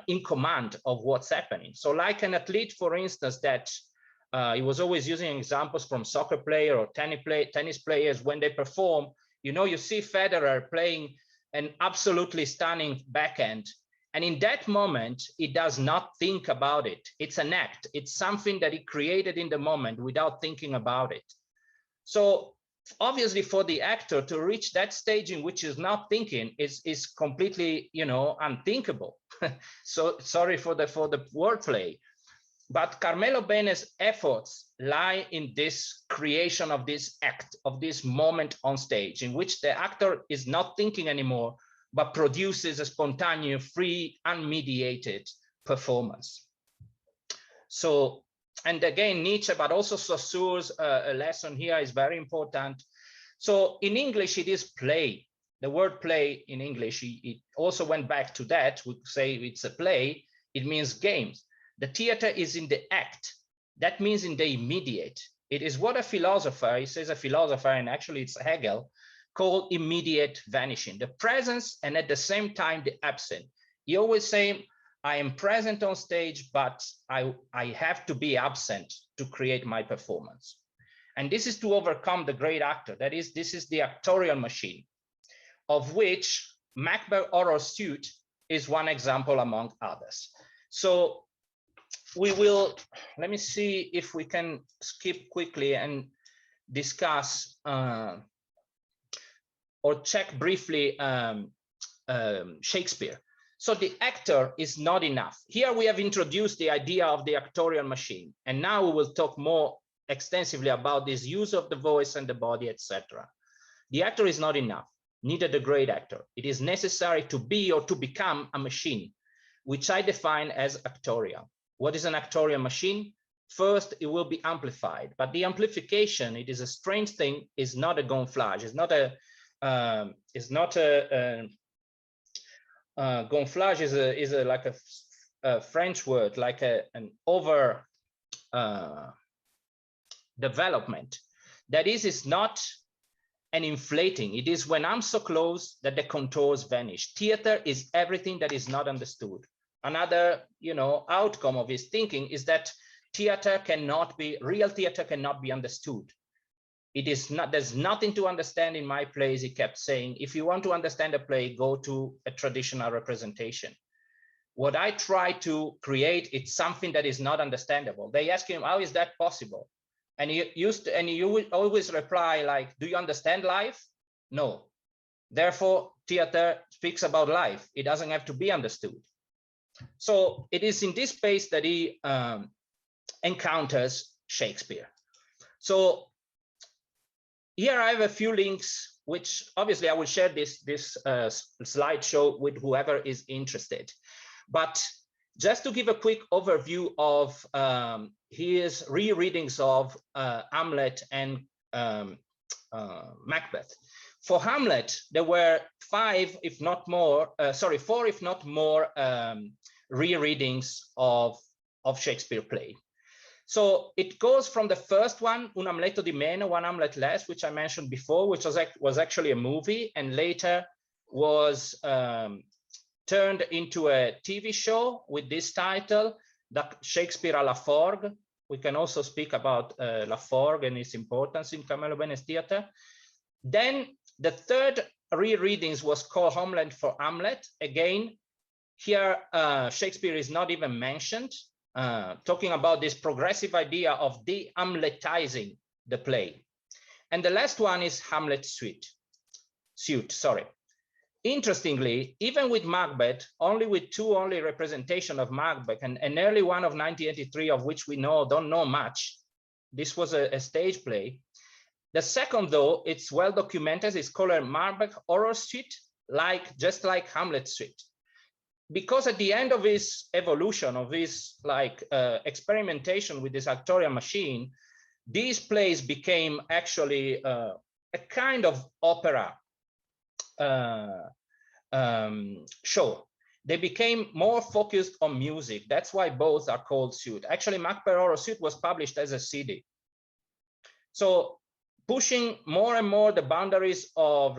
in command of what's happening. So like an athlete, for instance, that he was always using examples from soccer player or tennis players when they perform, you see Federer playing an absolutely stunning backhand. And in that moment, he does not think about it. It's an act. It's something that he created in the moment without thinking about it. So obviously for the actor to reach that stage in which he's not thinking is completely, unthinkable. So sorry for the wordplay. But Carmelo Bene's efforts lie in this creation of this act, of this moment on stage, in which the actor is not thinking anymore, but produces a spontaneous, free, unmediated performance. So, and again, Nietzsche, but also Saussure's lesson here is very important. So in English, it is play. The word play in English, it also went back to that. We say it's a play, it means games. The theater is in the act. That means in the immediate. It is what a philosopher, he says a philosopher, and actually it's Hegel, called immediate vanishing. The presence and at the same time the absent. He always say, I am present on stage, but I have to be absent to create my performance. And this is to overcome the great actor. That is, this is the actorial machine, of which Macbeth Horror Suite is one example among others. So we will, let me see if we can skip quickly and discuss or check briefly Shakespeare. So the actor is not enough. Here we have introduced the idea of the actorial machine, and now we will talk more extensively about this use of the voice and the body, etc. The actor is not enough, neither the great actor. It is necessary to be or to become a machine, which I define as actorial. What is an actorial machine? First, it will be amplified, but the amplification, it is a strange thing, is not a gonflage. Gonflage is like a French word, like an over development. That is, it's not an inflating. It is when I'm so close that the contours vanish. Theater is everything that is not understood. Another, outcome of his thinking is that real theater cannot be understood. It is not, there's nothing to understand in my plays, he kept saying. If you want to understand a play, go to a traditional representation. What I try to create, it's something that is not understandable. They ask him, how is that possible? And you would always reply like, do you understand life? No. Therefore, theater speaks about life. It doesn't have to be understood. So it is in this space that he encounters Shakespeare. So here I have a few links, which obviously I will share this slideshow with whoever is interested. But just to give a quick overview of his rereadings of Hamlet and Macbeth. For Hamlet, there were four, if not more, rereadings of Shakespeare play. So it goes from the first one, Un Amleto di meno, One Hamlet Less, which I mentioned before, which was actually a movie and later was turned into a TV show with this title, Shakespeare à la Forgue. We can also speak about La Forgue and its importance in Carmelo Bene's theater. Then the third rereadings was called Homeland for Hamlet. Again, here Shakespeare is not even mentioned, talking about this progressive idea of de-Hamletizing the play. And the last one is Hamlet Suite. Interestingly, even with Macbeth, with two representation of Macbeth, and an early one of 1983, of which we don't know much. This was a stage play. The second, though, it's well documented. It's called a Macbeth Horror Suite, just like Hamlet Suite. Because at the end of his evolution, of his experimentation with this actorial machine, these plays became actually a kind of opera show. They became more focused on music. That's why both are called suite. Actually, Macbeth Horror Suite was published as a CD. So pushing more and more the boundaries of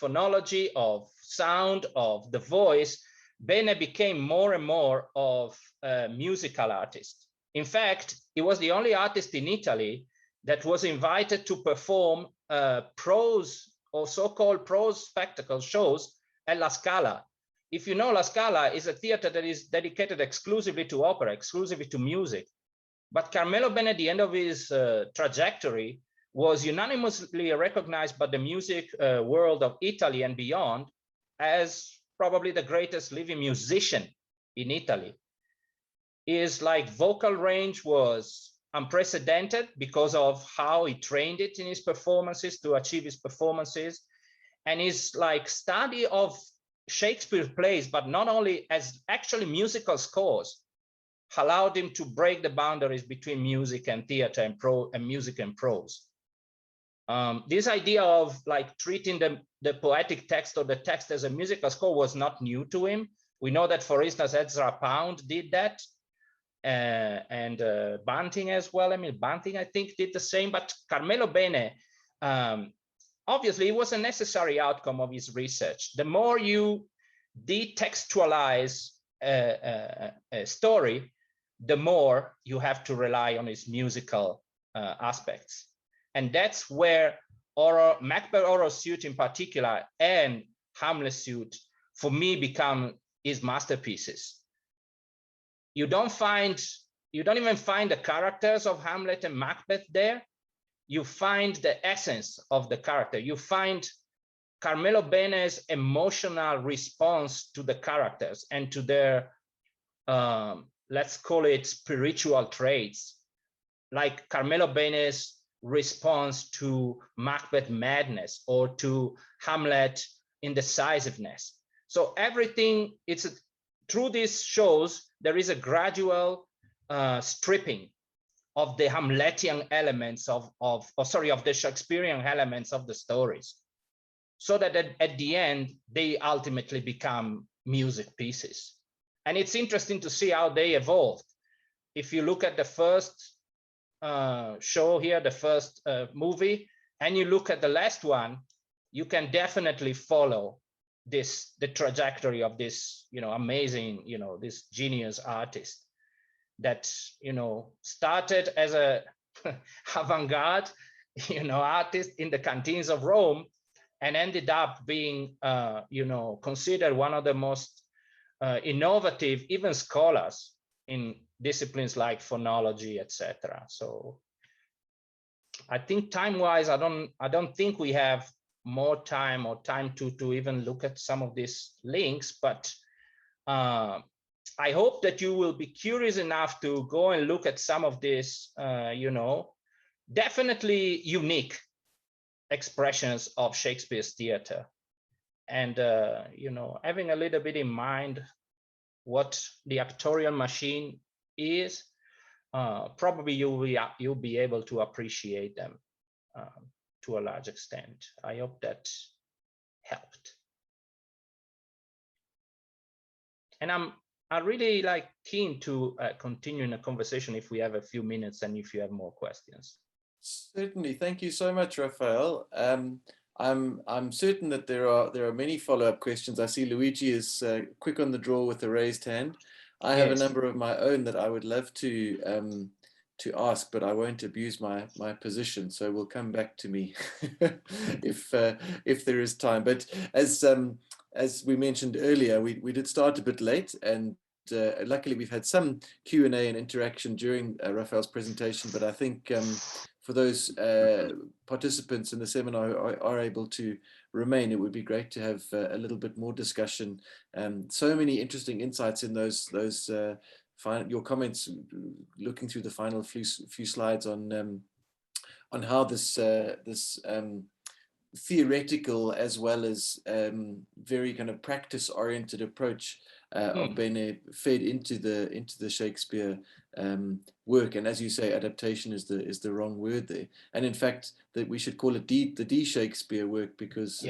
phonology, of sound, of the voice, Bene became more and more of a musical artist. In fact, he was the only artist in Italy that was invited to perform prose or so-called prose spectacle shows at La Scala. If you know, La Scala is a theater that is dedicated exclusively to opera, exclusively to music. But Carmelo Bene, at the end of his trajectory, was unanimously recognized by the music world of Italy and beyond as probably the greatest living musician in Italy. his like vocal range was unprecedented because of how he trained it in his performances to achieve his performances, and his like study of Shakespeare plays, but not only as actually musical scores, allowed him to break the boundaries between music and theater and music and prose. This idea of like treating the poetic text or the text as a musical score was not new to him. We know that, for instance, Ezra Pound did that, and Banting as well. I mean, Banting, I think, did the same, but Carmelo Bene, obviously, it was a necessary outcome of his research. The more you detextualize a story, the more you have to rely on its musical aspects. And that's where Macbeth Oral Suite in particular and Hamlet Suite, for me, become his masterpieces. You don't even find the characters of Hamlet and Macbeth there. You find the essence of the character. You find Carmelo Bene's emotional response to the characters and to their, let's call it, spiritual traits, like Carmelo Bene's response to Macbeth madness or to Hamlet indecisiveness. So everything, through these shows, there is a gradual stripping of the Hamletian elements of the Shakespearean elements of the stories, so that at the end, they ultimately become music pieces. And it's interesting to see how they evolved. If you look at the first show here, the first movie, and you look at the last one, you can definitely follow the trajectory of this, amazing, this genius artist that, started as a avant-garde, artist in the canteens of Rome, and ended up being, considered one of the most innovative, even scholars in disciplines like phonology, etc. So I think time-wise, I don't think we have more time or time to even look at some of these links, but I hope that you will be curious enough to go and look at some of these, definitely unique expressions of Shakespeare's theater, and having a little bit in mind what the actorial machine is, probably you'll be able to appreciate them to a large extent. I hope that helped. And I'm really keen to continue in a conversation if we have a few minutes and if you have more questions. Certainly, thank you so much, Raphael. I'm certain that there are many follow-up questions. I see Luigi is quick on the draw with a raised hand. I have a number of my own that I would love to ask, but I won't abuse my position. So we'll come back to me if there is time. But as we mentioned earlier, we did start a bit late, and luckily we've had some Q&A and interaction during Raphael's presentation. But I think for those participants in the seminar who are able to remain, it would be great to have a little bit more discussion. So many interesting insights in those your comments, looking through the final few slides on how this theoretical as well as very kind of practice-oriented approach of Bene fed into the Shakespeare work. And as you say, adaptation is the wrong word there. And in fact, that we should call it the de-Shakespeare work, because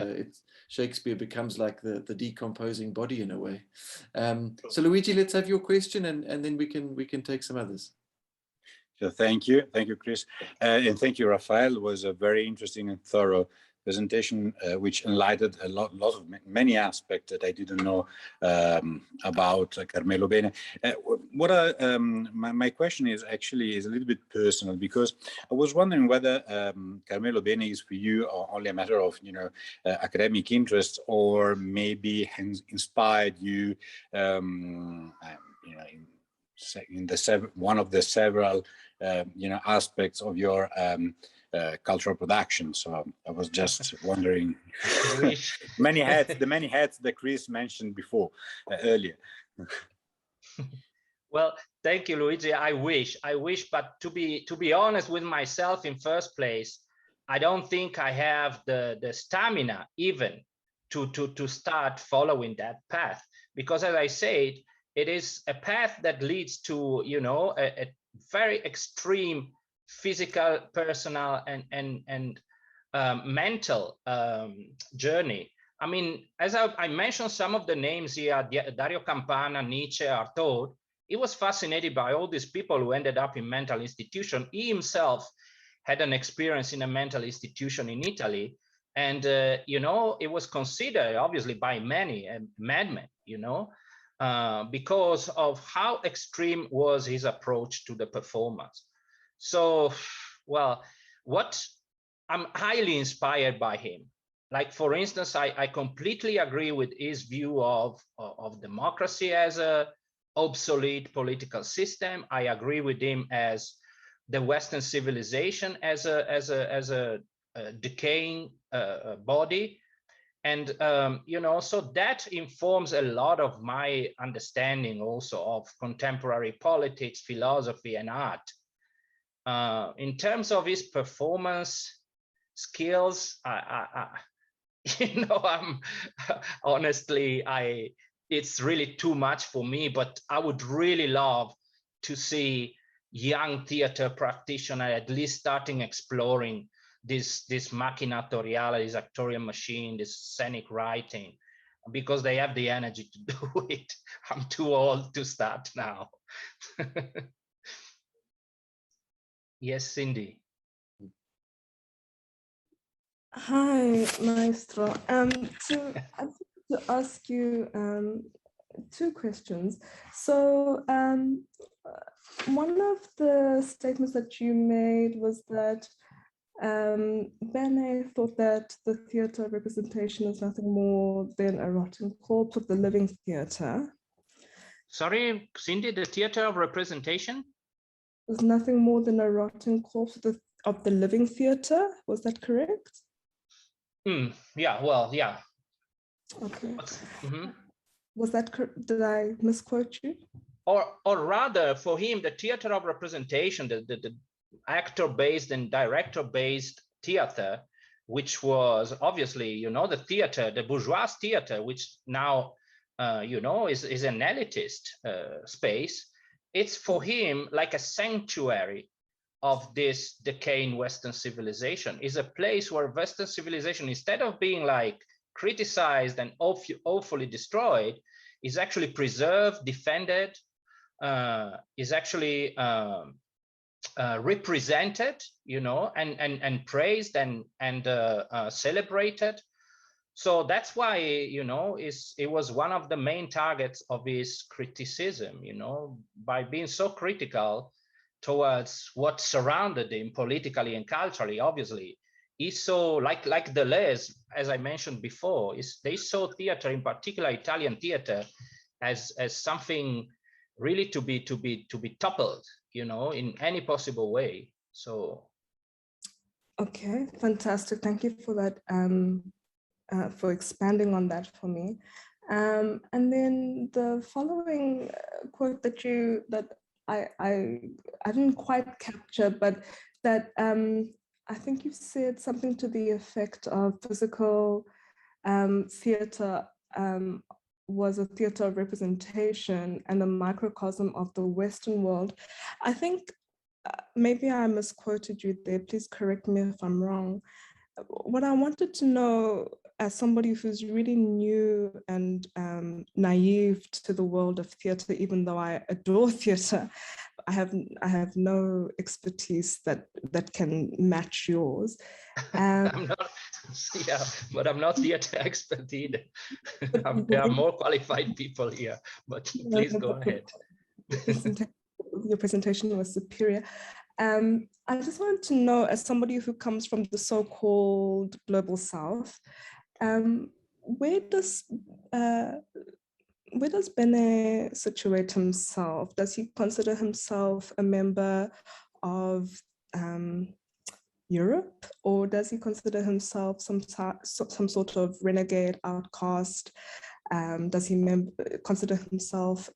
Shakespeare becomes like the decomposing body in a way. So Luigi, let's have your question, and then we can take some others. So thank you, Chris, and thank you, Raphael. It was a very interesting and thorough presentation, which enlightened many aspects that I didn't know about Carmelo Bene. My question is a little bit personal, because I was wondering whether Carmelo Bene is for you only a matter of academic interest, or maybe inspired you in one of the several aspects of your cultural production. So I was just wondering, the many hats that Chris mentioned before earlier. Well, thank you, Luigi. I wish, but to be honest with myself, in first place, I don't think I have the stamina even to start following that path, because as I said, it is a path that leads to, you know, a very extreme physical, personal, and mental journey. I mean, as I mentioned some of the names here, Dario Campana, Nietzsche, Artaud. He was fascinated by all these people who ended up in mental institution. He himself had an experience in a mental institution in Italy. And, you know, it was considered, obviously, by many a madman, you know, because of how extreme was his approach to the performance. So, well, I'm highly inspired by him. Like, for instance, I completely agree with his view of democracy as a obsolete political system. I agree with him as the Western civilization as a decaying body. And, you know, so that informs a lot of my understanding also of contemporary politics, philosophy, and art. In terms of his performance skills, you know, honestly, it's really too much for me, but I would really love to see young theater practitioners at least starting exploring this macchina attoriale, this actorial machine, this scenic writing, because they have the energy to do it. I'm too old to start now. Yes, Cindy. Hi, Maestro. I'd like to ask you two questions. So one of the statements that you made was that Bene thought that the theatre representation is nothing more than a rotten corpse of the living theatre. Sorry, Cindy, the theatre of representation? Was nothing more than a rotten corpse of the living theatre. Was that correct? Yeah, well, yeah. Okay. Was that correct? Did I misquote you? Or rather, for him, the theater of representation, the actor-based and director-based theater, which was obviously, you know, the theater, the bourgeois theater, which now, you know, is an elitist space. It's for him like a sanctuary of this decaying Western civilization. Is a place where Western civilization, instead of being like criticized and awfully destroyed, is actually preserved, defended, is actually represented, you know, and praised and celebrated. So that's why, you know, it was one of the main targets of his criticism, you know, by being so critical towards what surrounded him politically and culturally. Obviously, he saw, like Deleuze, as I mentioned before, they saw theater, in particular Italian theater, as something really to be toppled, you know, in any possible way. So, okay, fantastic. Thank you for that. For expanding on that for me. And then the following quote that I didn't quite capture, but that I think you said something to the effect of physical theatre was a theatre of representation and a microcosm of the Western world. I think maybe I misquoted you there. Please correct me if I'm wrong. What I wanted to know, as somebody who's really new and naive to the world of theatre, even though I adore theatre, I have no expertise that can match yours. I'm not, yeah, but I'm not theatre expert either. There are more qualified people here, but please go ahead. Your presentation was superior. I just wanted to know, as somebody who comes from the so-called global South, where does Bene situate himself? Does he consider himself a member of Europe, or does he consider himself some sort of renegade outcast? Does he consider himself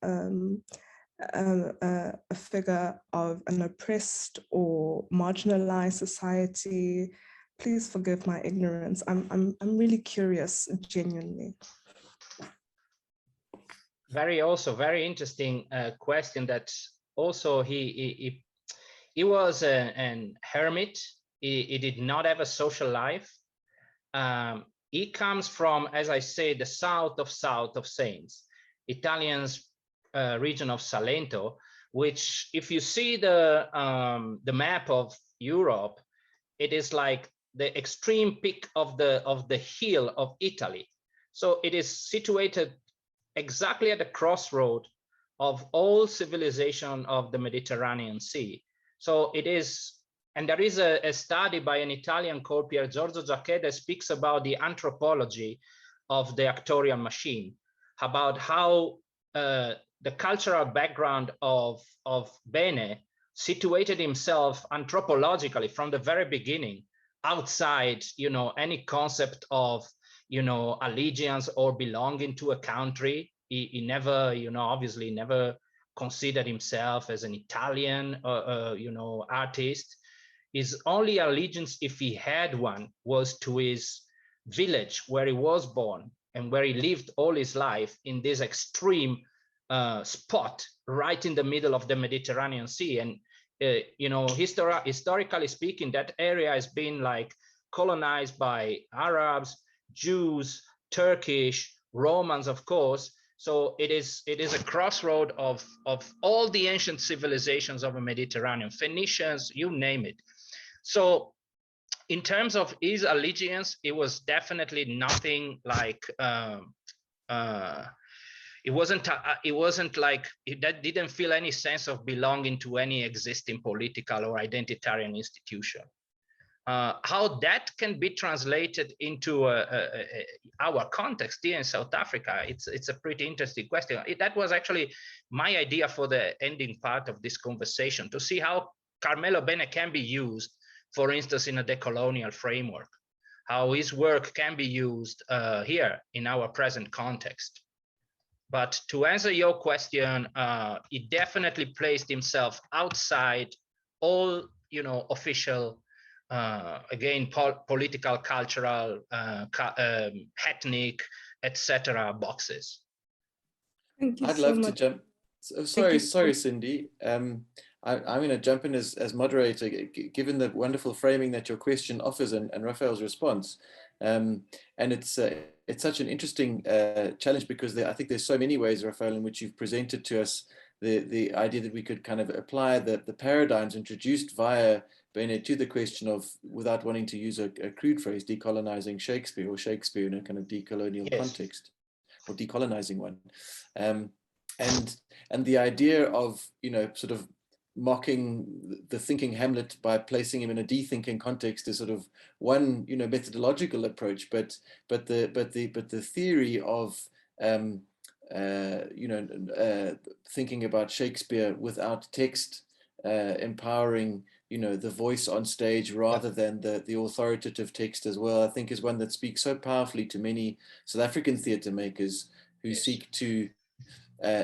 a figure of an oppressed or marginalized society? Please forgive my ignorance. I'm really curious, genuinely. Very interesting question. That also he was an hermit. He did not have a social life. He comes from, as I say, the south of Saints, Italian's region of Salento, which, if you see the map of Europe, it is like the extreme peak of the hill of Italy. So it is situated exactly at the crossroad of all civilization of the Mediterranean Sea. So it is, and there is a study by an Italian called Pier Giorgio Giacchè that speaks about the anthropology of the actorial machine, about how the cultural background of Bene situated himself anthropologically from the very beginning, outside, any concept of, allegiance or belonging to a country. He never, obviously never considered himself as an Italian, artist. His only allegiance, if he had one, was to his village where he was born and where he lived all his life, in this extreme spot right in the middle of the Mediterranean Sea. And historically speaking, that area has been like colonized by Arabs, Jews, Turkish, Romans, of course. So it is a crossroad of all the ancient civilizations of the Mediterranean, Phoenicians, you name it. So in terms of his allegiance, it was definitely nothing like it wasn't like that didn't feel any sense of belonging to any existing political or identitarian institution. How that can be translated into our context here in South Africa, it's a pretty interesting question. That was actually my idea for the ending part of this conversation, to see how Carmelo Bene can be used, for instance, in a decolonial framework, how his work can be used here in our present context. But to answer your question, he definitely placed himself outside all, official, again, political, cultural, ethnic, etc. boxes. Thank you I'd so love much. to jump. Sorry, Cindy. I'm going to jump in as moderator, given the wonderful framing that your question offers and Raphael's response. And it's such an interesting challenge, because I think there's so many ways, Raphael, in which you've presented to us the idea that we could kind of apply the paradigms introduced via Bene to the question of, without wanting to use a crude phrase, decolonizing Shakespeare, or Shakespeare in a kind of decolonial context, or decolonizing one. And the idea of, sort of mocking the thinking Hamlet by placing him in a dethinking context is sort of one, methodological approach, but the theory of thinking about Shakespeare without text, empowering the voice on stage rather than the authoritative text as well, I think is one that speaks so powerfully to many South African theatre makers who seek to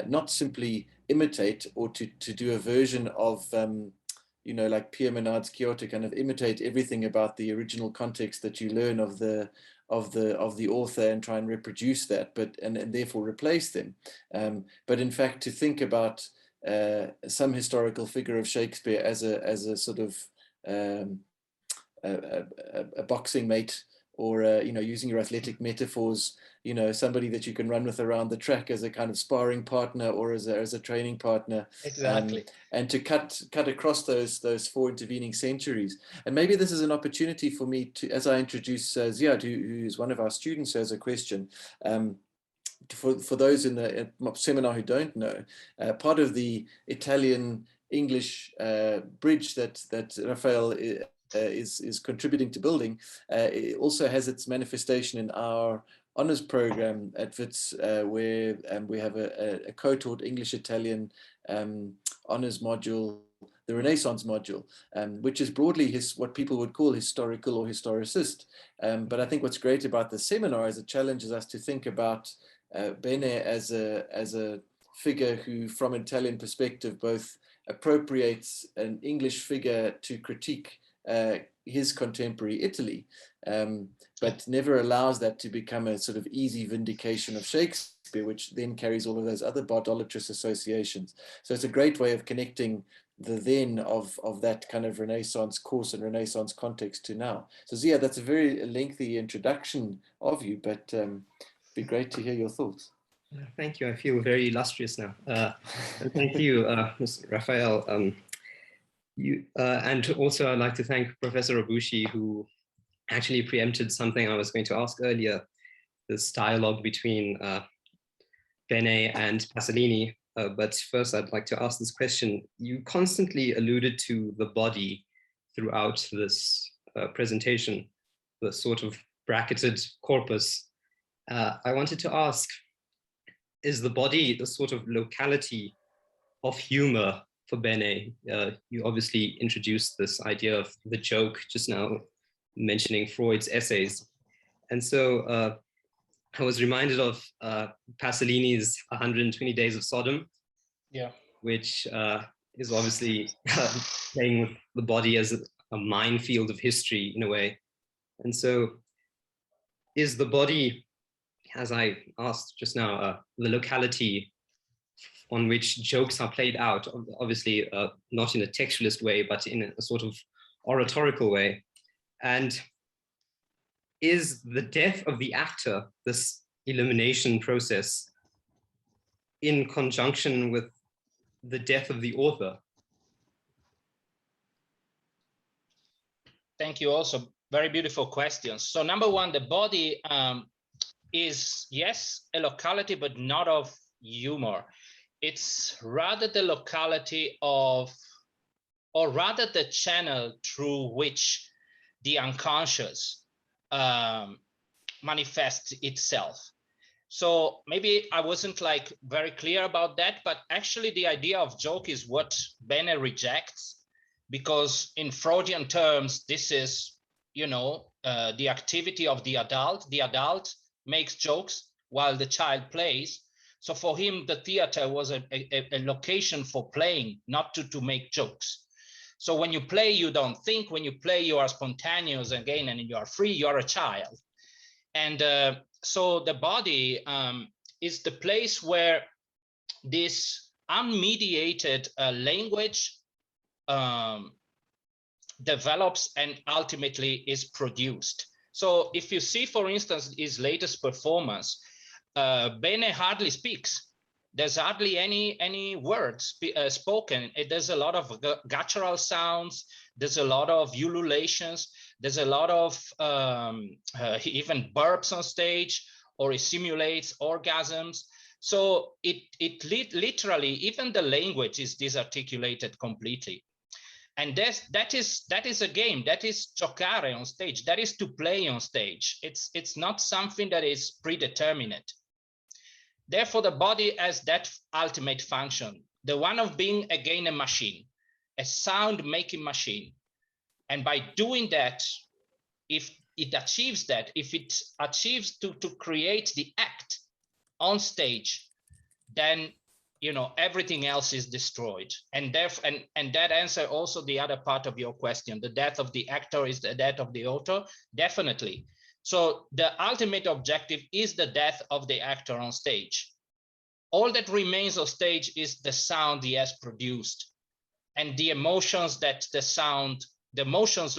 not simply imitate, or to do a version of like Pierre Menard's Kyoto, kind of imitate everything about the original context that you learn of the author, and try and reproduce that, and therefore replace them, but in fact to think about some historical figure of Shakespeare as a sort of a boxing mate, or using your athletic metaphors, somebody that you can run with around the track as a kind of sparring partner, or as a training partner. Exactly. And to cut across those four intervening centuries. And maybe this is an opportunity for me to, as I introduce Ziad, who's one of our students, who has a question. For those in the seminar who don't know, part of the Italian-English bridge that Raphael is contributing to building, it also has its manifestation in our honors program at Wits, where we have a co-taught English-Italian honors module, the Renaissance module, which is broadly what people would call historical or historicist. But I think what's great about the seminar is it challenges us to think about Bene as a figure who, from an Italian perspective, both appropriates an English figure to critique his contemporary Italy, but never allows that to become a sort of easy vindication of Shakespeare, which then carries all of those other bardolatrous associations. So it's a great way of connecting the then of that kind of Renaissance course and Renaissance context to now. So Zia, that's a very lengthy introduction of you, but it'd be great to hear your thoughts. Thank you. I feel very illustrious now. Thank you, Mr. Raphael. And also I'd like to thank Professor Obushi, who actually preempted something I was going to ask earlier, this dialogue between Bene and Pasolini. But first I'd like to ask this question. You constantly alluded to the body throughout this presentation, the sort of bracketed corpus. I wanted to ask, is the body the sort of locality of humor for Bene? You obviously introduced this idea of the joke just now, mentioning Freud's essays. And so I was reminded of Pasolini's 120 Days of Sodom, which is obviously playing with the body as a minefield of history in a way. And so is the body, as I asked just now, the locality on which jokes are played out, obviously not in a textualist way, but in a sort of oratorical way? And is the death of the actor, this elimination process, in conjunction with the death of the author? Thank you. Also, very beautiful questions. So number one, the body is, yes, a locality, but not of humor. It's rather the locality of, or rather the channel through which the unconscious manifests itself. So maybe I wasn't like very clear about that, but actually the idea of joke is what Bene rejects, because in Freudian terms, this is, you know, the activity of the adult. The adult makes jokes while the child plays. So for him, the theater was a location for playing, not to make jokes. So when you play, you don't think. When you play, you are spontaneous again, and you are free, you are a child. And so the body is the place where this unmediated language develops and ultimately is produced. So if you see, for instance, his latest performance, Bene hardly speaks. There's hardly any words spoken. There's a lot of guttural sounds. There's a lot of ululations. There's a lot of even burps on stage, or it simulates orgasms. So it literally, even the language is disarticulated completely. And that is a game. That is giocare on stage. That is to play on stage. It's not something that is predetermined. Therefore, the body has that ultimate function, the one of being again a machine, a sound-making machine. And by doing that, if it achieves that, if it achieves to create the act on stage, then, you know, everything else is destroyed. And that answer also the other part of your question. The death of the actor is the death of the author, definitely. So the ultimate objective is the death of the actor on stage. All that remains on stage is the sound he has produced, and the emotions that the sound, the emotions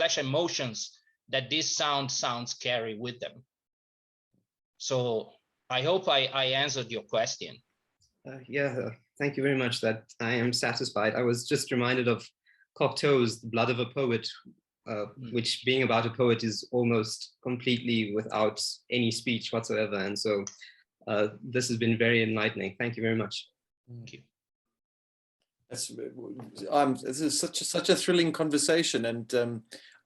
that these sounds carry with them. So I hope I answered your question. Thank you very much. That I am satisfied. I was just reminded of Cocteau's The Blood of a Poet, which, being about a poet, is almost completely without any speech whatsoever. And so this has been very enlightening. Thank you very much. Thank you. This is such a thrilling conversation, and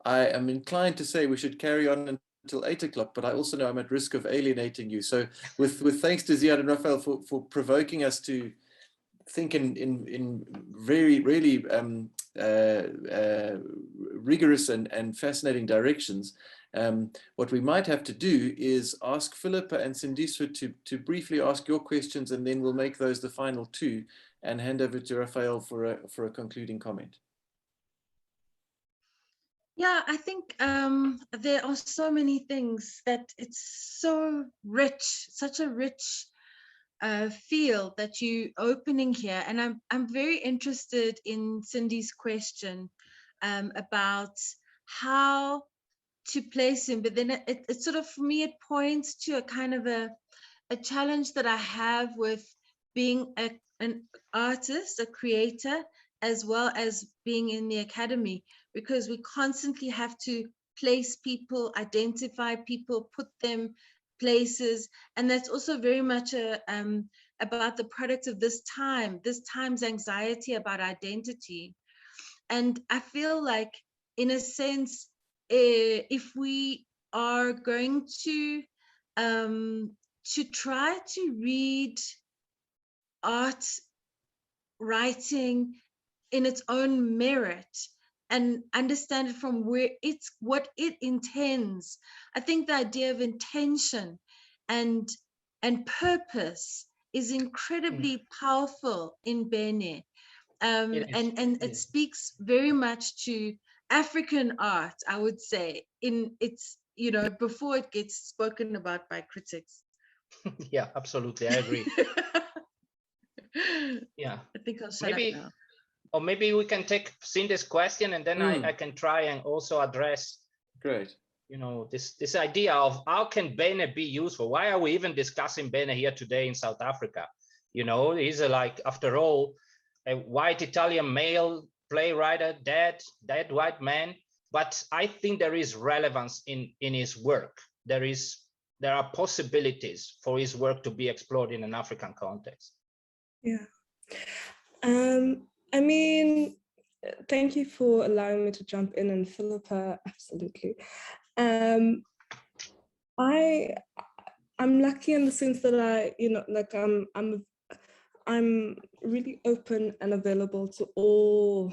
I am inclined to say we should carry on until 8 o'clock, but I also know I'm at risk of alienating you. So with thanks to Ziad and Raphael for provoking us to think in very, really rigorous and fascinating directions. What we might have to do is ask Philippa and Sindiswa to briefly ask your questions, and then we'll make those the final two and hand over to Raphael for a concluding comment. Yeah, I think there are so many things that it's so rich, such a rich field that you opening here. And I'm very interested in Cindy's question about how to place him, but then it sort of, for me, it points to a kind of a challenge that I have with being an artist, a creator, as well as being in the academy, because we constantly have to place people, identify people, put them places. And that's also very much about the product of this time's anxiety about identity. And I feel like, in a sense, if we are going to try to read art writing in its own merit and understand it from what it intends, I think the idea of intention and purpose is incredibly powerful in Bene. And it speaks very much to African art, I would say, in its, before it gets spoken about by critics. Yeah, absolutely, I agree. Yeah, I think I'll shut up now. Or maybe we can take Cindy's question, and then I can try and also address, great, this idea of how can Bene be useful? Why are we even discussing Bene here today in South Africa? He's like, after all, a white Italian male playwright, dead white man. But I think there is relevance in his work. There are possibilities for his work to be explored in an African context. Yeah. I mean, thank you for allowing me to jump in, and Philippa, absolutely. I'm lucky in the sense that I'm really open and available to all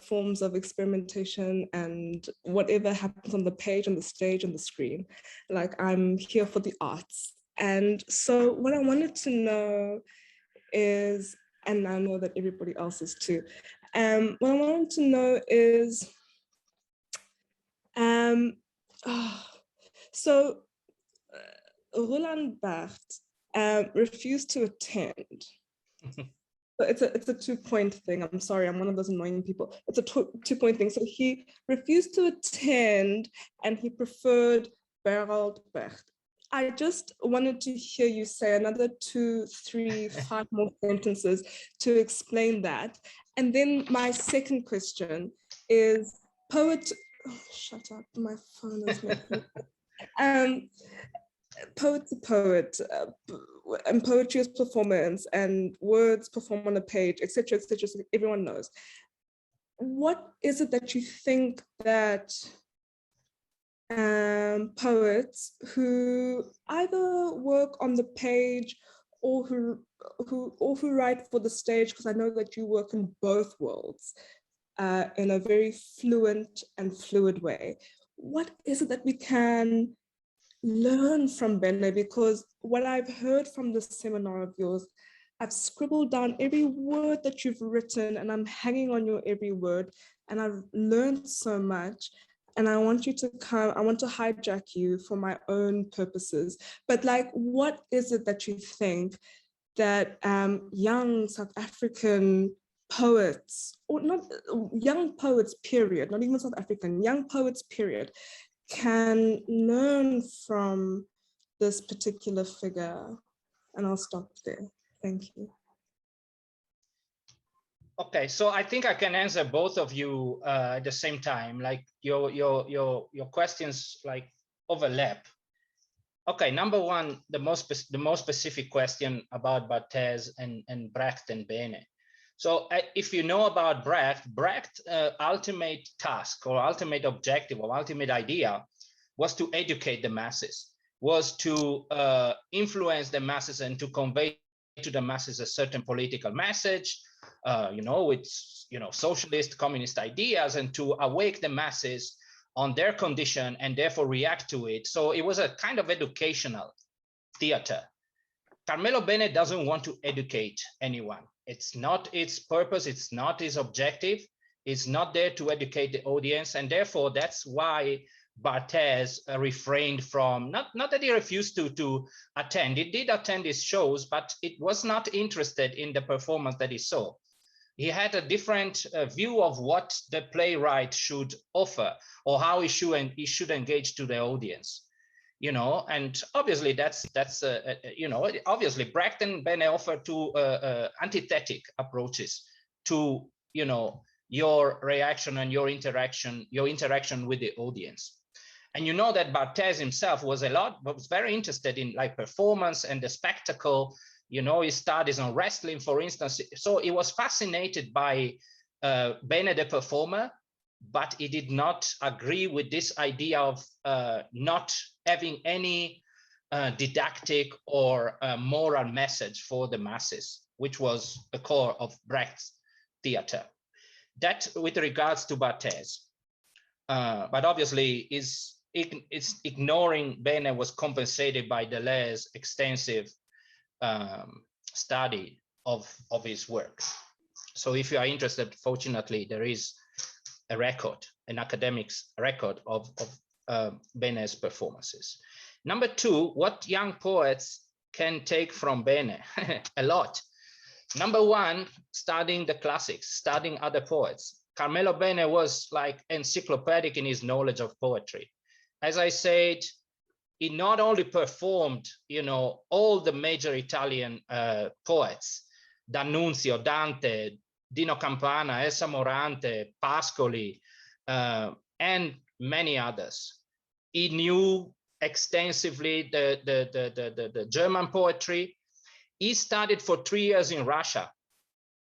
forms of experimentation and whatever happens on the page, on the stage, on the screen. Like, I'm here for the arts. And so what I wanted to know is, and I know that everybody else is too, what I wanted to know is, so Roland Barthes refused to attend. So it's a 2-point thing. I'm sorry, I'm one of those annoying people. It's a 2-point thing. So he refused to attend, and he preferred Bertolt Brecht. I just wanted to hear you say another 2, 3, 5 more sentences to explain that. And then my second question is, poet, oh, shut up, my phone is making poet to poet, and poetry as performance, and words perform on a page, etc., etc. So everyone knows. What is it that you think that poets who either work on the page or who write for the stage, because I know that you work in both worlds in a very fluent and fluid way, what is it that we can learn from Bene? Because what I've heard from this seminar of yours, I've scribbled down every word that you've written, and I'm hanging on your every word, and I've learned so much. And I want you to come, I want to hijack you for my own purposes. But like, what is it that you think that young South African poets, or not young poets, period, not even South African, young poets, period, can learn from this particular figure? And I'll stop there. Thank you. Okay, so I think I can answer both of you at the same time. Like your questions like overlap. Okay, number one, the most specific question about Barthes and Brecht and Bene. So if you know about Brecht's ultimate task or ultimate objective or ultimate idea was to educate the masses, was to influence the masses and to convey to the masses a certain political message, with socialist, communist ideas, and to awake the masses on their condition and therefore react to it. So it was a kind of educational theater. Carmelo Bene doesn't want to educate anyone. It's not its purpose, it's not its objective. It's not there to educate the audience, and therefore that's why Barthez refrained from, not that he refused to attend. He did attend his shows, but it was not interested in the performance that he saw. He had a different view of what the playwright should offer, or how he should engage to the audience. You know, and obviously that's you know, obviously Brecht and Bene offer two antithetic approaches to, you know, your reaction and your interaction with the audience. And you know that Barthez himself was very interested in like performance and the spectacle. You know, he studies on wrestling, for instance. So he was fascinated by Bene the performer, but he did not agree with this idea of not having any didactic or moral message for the masses, which was the core of Brecht's theater. That with regards to Barthez. But obviously it's ignoring Bene was compensated by Deleuze's extensive study of his works. So if you are interested, fortunately, there is a record, an academic's record of Bene's performances. Number two, what young poets can take from Bene? A lot. Number one, studying the classics, studying other poets. Carmelo Bene was like encyclopedic in his knowledge of poetry. As I said, he not only performed, you know, all the major Italian poets, D'Annunzio, Dante, Dino Campana, Elsa Morante, Pascoli, and many others. He knew extensively the German poetry. He studied for 3 years in Russia.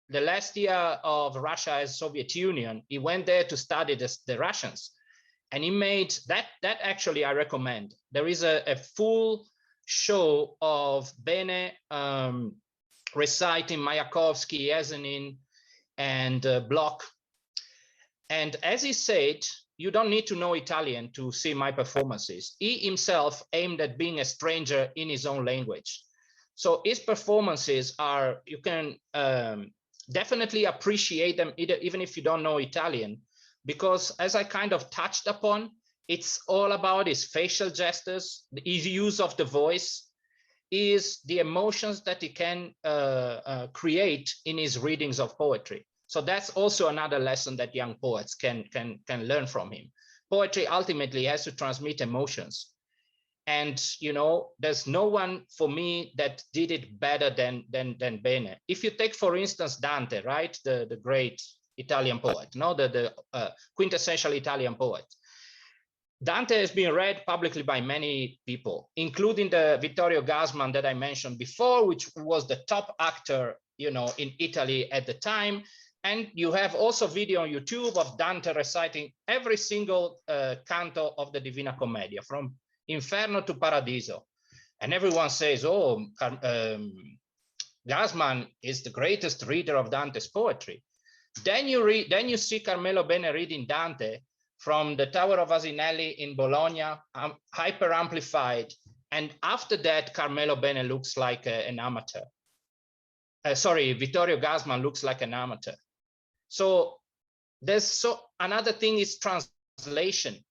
The last year of Russia as Soviet Union, he went there to study the Russians. And he made that actually I recommend. There is a full show of Bene reciting Mayakovsky, Yesenin, and Bloch. And as he said, you don't need to know Italian to see my performances. He himself aimed at being a stranger in his own language. So his performances are, you can definitely appreciate them even if you don't know Italian, because as I kind of touched upon, it's all about his facial gestures, his use of the voice, is the emotions that he can create in his readings of poetry. So that's also another lesson that young poets can learn from him. Poetry ultimately has to transmit emotions. And, you know, there's no one for me that did it better than Bene. If you take, for instance, Dante, right? The great Italian poet, no, the quintessential Italian poet. Dante has been read publicly by many people, including the Vittorio Gassman that I mentioned before, which was the top actor, you know, in Italy at the time. And you have also video on YouTube of Dante reciting every single canto of the Divina Commedia, from Inferno to Paradiso. And everyone says, oh, Gassman is the greatest reader of Dante's poetry. Then you see Carmelo Bene reading Dante from the Tower of Asinelli in Bologna, hyper amplified. And after that, Carmelo Bene looks like an amateur. Sorry, Vittorio Gassman looks like an amateur. So there's another thing is translation.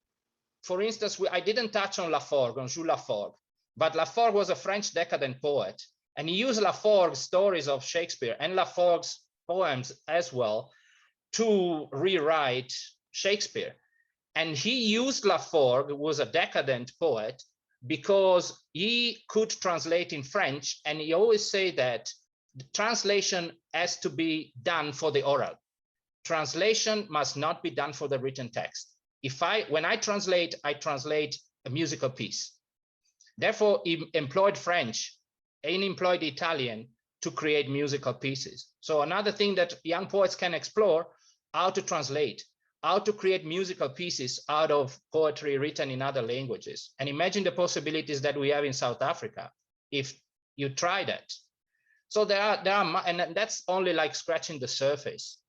For instance, I didn't touch on Laforgue, on Jules Laforgue, but Laforgue was a French decadent poet, and he used Laforgue's stories of Shakespeare and Laforgue's poems as well to rewrite Shakespeare. And he used Laforgue, who was a decadent poet, because he could translate in French, and he always say that the translation has to be done for the oral. Translation must not be done for the written text. When I translate a musical piece. Therefore, he employed French and employed Italian to create musical pieces. So another thing that young poets can explore, how to translate, how to create musical pieces out of poetry written in other languages. And imagine the possibilities that we have in South Africa if you try that. So there are, and that's only like scratching the surface.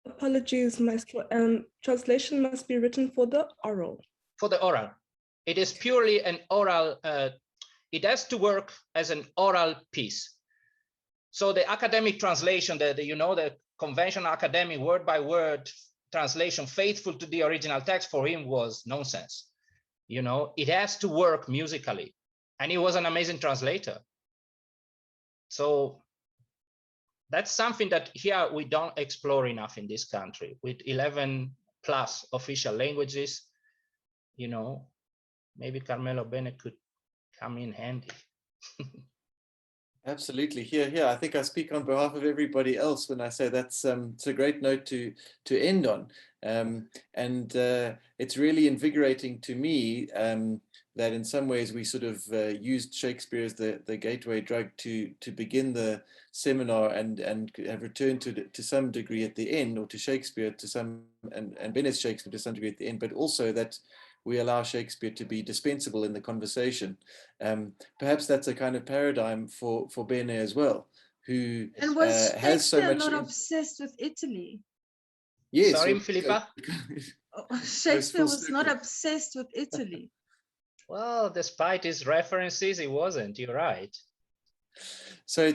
Apologies, Maestro. Translation must be written for the oral. For the oral. It is purely an oral, it has to work as an oral piece. So the academic translation, the conventional academic word by word translation faithful to the original text for him was nonsense. It has to work musically. And he was an amazing translator. So that's something that here we don't explore enough in this country. With 11 plus official languages, maybe Carmelo Bene could come in handy. Absolutely. Here. I think I speak on behalf of everybody else when I say that's it's a great note to end on. It's really invigorating to me that in some ways we sort of used Shakespeare as the gateway drug to begin the seminar and have returned to some degree at the end, or to Shakespeare to some, and Bene's Shakespeare to some degree at the end, but also that we allow Shakespeare to be dispensable in the conversation. Perhaps that's a kind of paradigm for Bene as well, who and was has so much. not obsessed with Italy? Yes. Sorry, Philippa. Shakespeare was not obsessed with Italy. Well, despite his references, he wasn't. You're right. So I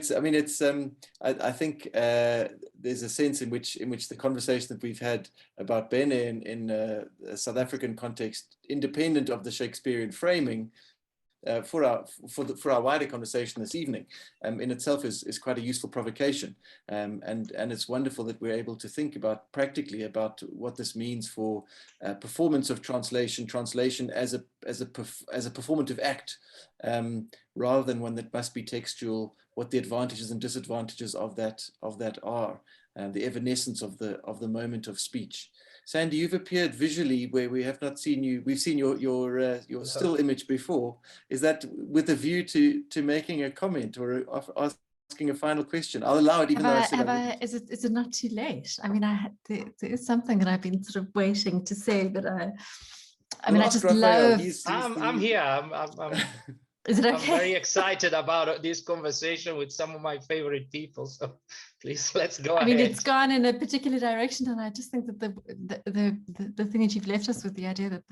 think there's a sense in which the conversation that we've had about Bene in a South African context, independent of the Shakespearean framing, for our wider conversation this evening, in itself is quite a useful provocation, and it's wonderful that we're able to think practically about what this means for performance of translation as a performative act, rather than one that must be textual. What the advantages and disadvantages of that are, the evanescence of the moment of speech. Sandy, you've appeared visually where we have not seen you. We've seen your still image before. Is that with a view to making a comment or asking a final question? I'll allow it, even though I said is it not too late? I mean, there is something that I've been sort of waiting to say, but I just Raphael, love. I'm here. I'm Is it okay? I'm very excited about this conversation with some of my favorite people. So please, let's go ahead. I mean, it's gone in a particular direction, and I just think that the thing that you've left us with, the idea that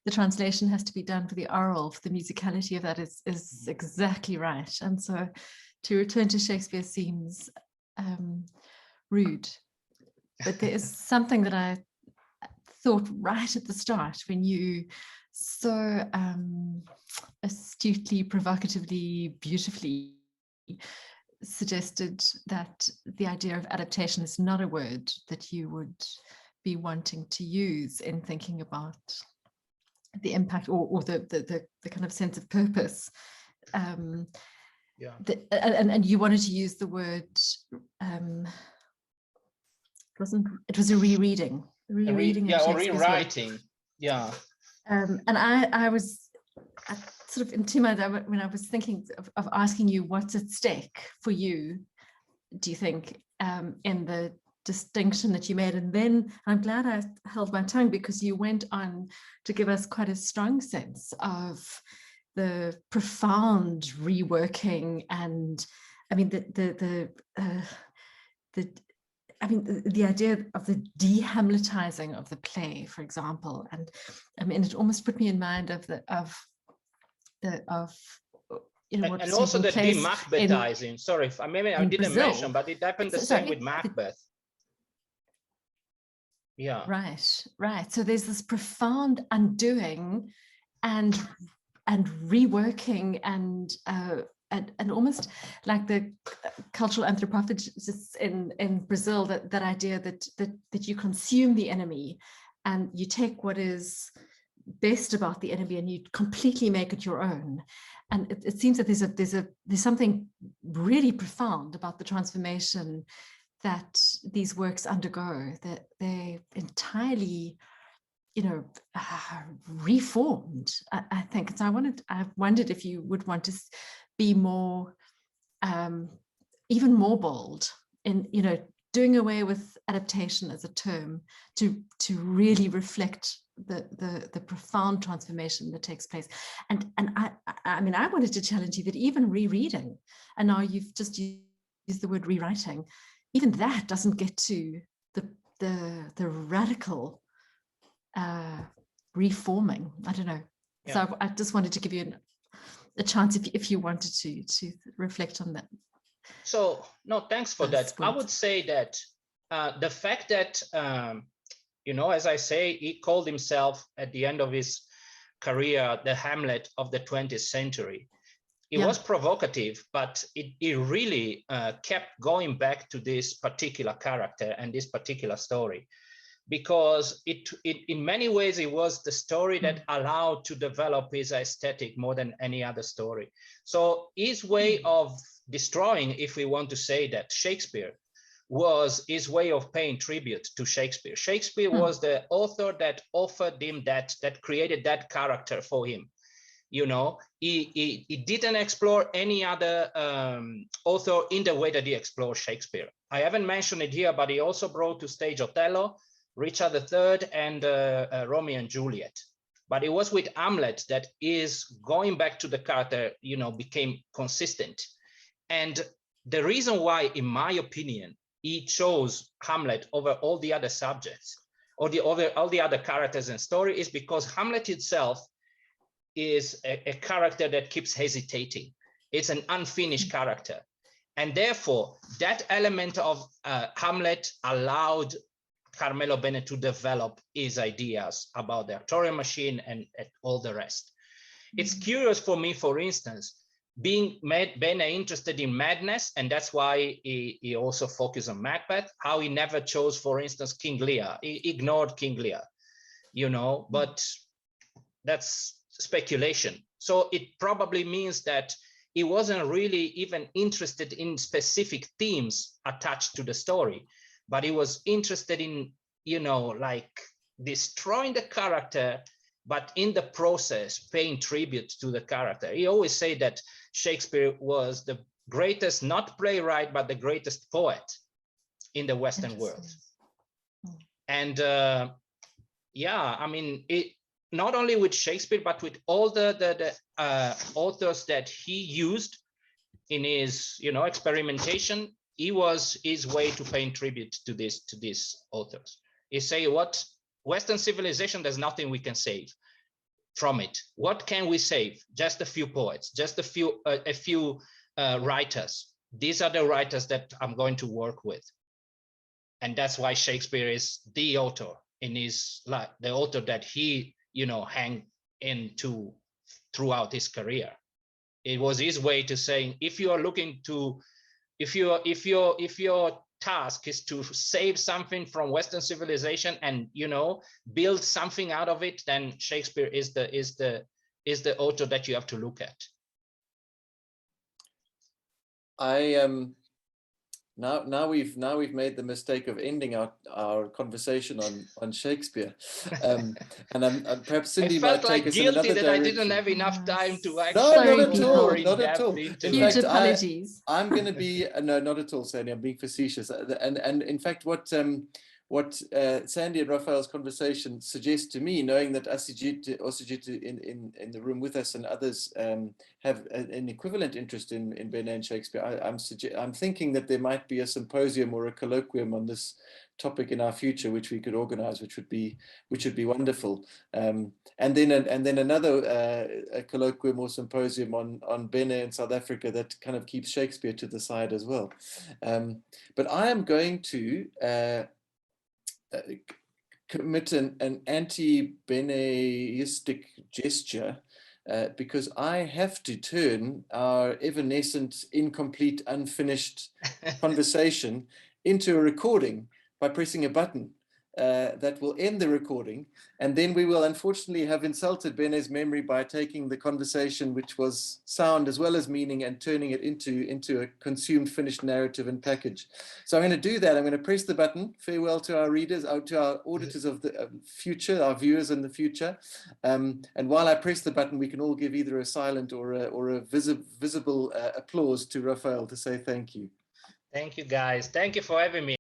the translation has to be done for the oral, for the musicality of that is exactly right. And so to return to Shakespeare seems rude, but there is something that I thought right at the start when you so astutely, provocatively, beautifully suggested that the idea of adaptation is not a word that you would be wanting to use in thinking about the impact or the kind of sense of purpose. Yeah. And you wanted to use the word. It was a rereading. Or rewriting. Yeah. And I was sort of in two minds when I was thinking of asking you what's at stake for you, do you think, in the distinction that you made? And then I'm glad I held my tongue, because you went on to give us quite a strong sense of the profound reworking, and I mean the idea of the de-Hamletizing of the play, for example, and I mean it almost put me in mind of what and also the de-Macbethizing. Sorry, maybe I didn't mention, but it happened the same with Macbeth. Yeah. Right. So there's this profound undoing and reworking and almost like the cultural anthropologists in Brazil, that idea that you consume the enemy and you take what is best about the enemy and you completely make it your own. And it seems that there's something really profound about the transformation that these works undergo, that they entirely, reformed, I think. So I wondered if you would want to be more, even more bold in, doing away with adaptation as a term to really reflect the profound transformation that takes place. And I mean, I wanted to challenge you that even rereading, and now you've just used the word rewriting, even that doesn't get to the radical reforming. I don't know. Yeah. So I just wanted to give you a chance if you wanted to reflect on that. So no, thanks for that. I would say that the fact that you know, as I say, he called himself at the end of his career the Hamlet of the 20th century. It was provocative, but it really kept going back to this particular character and this particular story, because it in many ways it was the story that allowed to develop his aesthetic more than any other story. So his way of destroying, if we want to say that, Shakespeare was his way of paying tribute to Shakespeare. Shakespeare was the author that offered him that created that character for him. You know, he didn't explore any other author in the way that he explored Shakespeare. I haven't mentioned it here, but he also brought to stage Othello, Richard III, and Romeo and Juliet. But it was with Hamlet that is going back to the character, you know, became consistent. And the reason why, in my opinion, he chose Hamlet over all the other subjects or all the other characters and story is because Hamlet itself is a character that keeps hesitating. It's an unfinished character. And therefore, that element of Hamlet allowed Carmelo Bene to develop his ideas about the actorial machine and all the rest. It's curious for me, for instance, being Bene interested in madness, and that's why he also focused on Macbeth, how he never chose, for instance, King Lear. He ignored King Lear, you know, but that's speculation. So it probably means that he wasn't really even interested in specific themes attached to the story, but he was interested in, you know, like destroying the character, but in the process paying tribute to the character. He always said that Shakespeare was the greatest, not playwright, but the greatest poet in the Western world. And yeah, I mean, not only with Shakespeare, but with all the authors that he used in his, you know, experimentation, he was his way to paying tribute to these authors. He say, what Western civilization, there's nothing we can save from it. What can we save? Just a few poets, just a few writers. These are the writers that I'm going to work with. And that's why Shakespeare is the author in his, like, the author that he, you know, hang into throughout his career. It was his way to saying, if you are looking to, if your task is to save something from Western civilization and, you know, build something out of it, then Shakespeare is the author that you have to look at. Now we've made the mistake of ending our conversation on Shakespeare, and perhaps Cindy might take us in another direction. I felt like guilty that I didn't have enough time to actually not at all. In Huge fact, apologies. I'm going to be no, not at all, Sandy. I'm being facetious, and in fact, what Sandy and Raphael's conversation suggests to me, knowing that Osijit in the room with us and others have an equivalent interest in Bene and Shakespeare, I'm thinking that there might be a symposium or a colloquium on this topic in our future, which we could organize, which would be wonderful. And then another a colloquium or symposium on Bene in South Africa that kind of keeps Shakespeare to the side as well. But I am going to commit an anti-Beneistic gesture because I have to turn our evanescent, incomplete, unfinished conversation into a recording by pressing a button that will end the recording. And then we will unfortunately have insulted Bene's memory by taking the conversation, which was sound as well as meaning, and turning it into a consumed, finished narrative and package. So I'm going to do that. I'm going to press the button. Farewell to our readers, to our auditors of the future, our viewers in the future. And while I press the button, we can all give either a silent or a visible applause to Raphael to say thank you. Thank you, guys. Thank you for having me.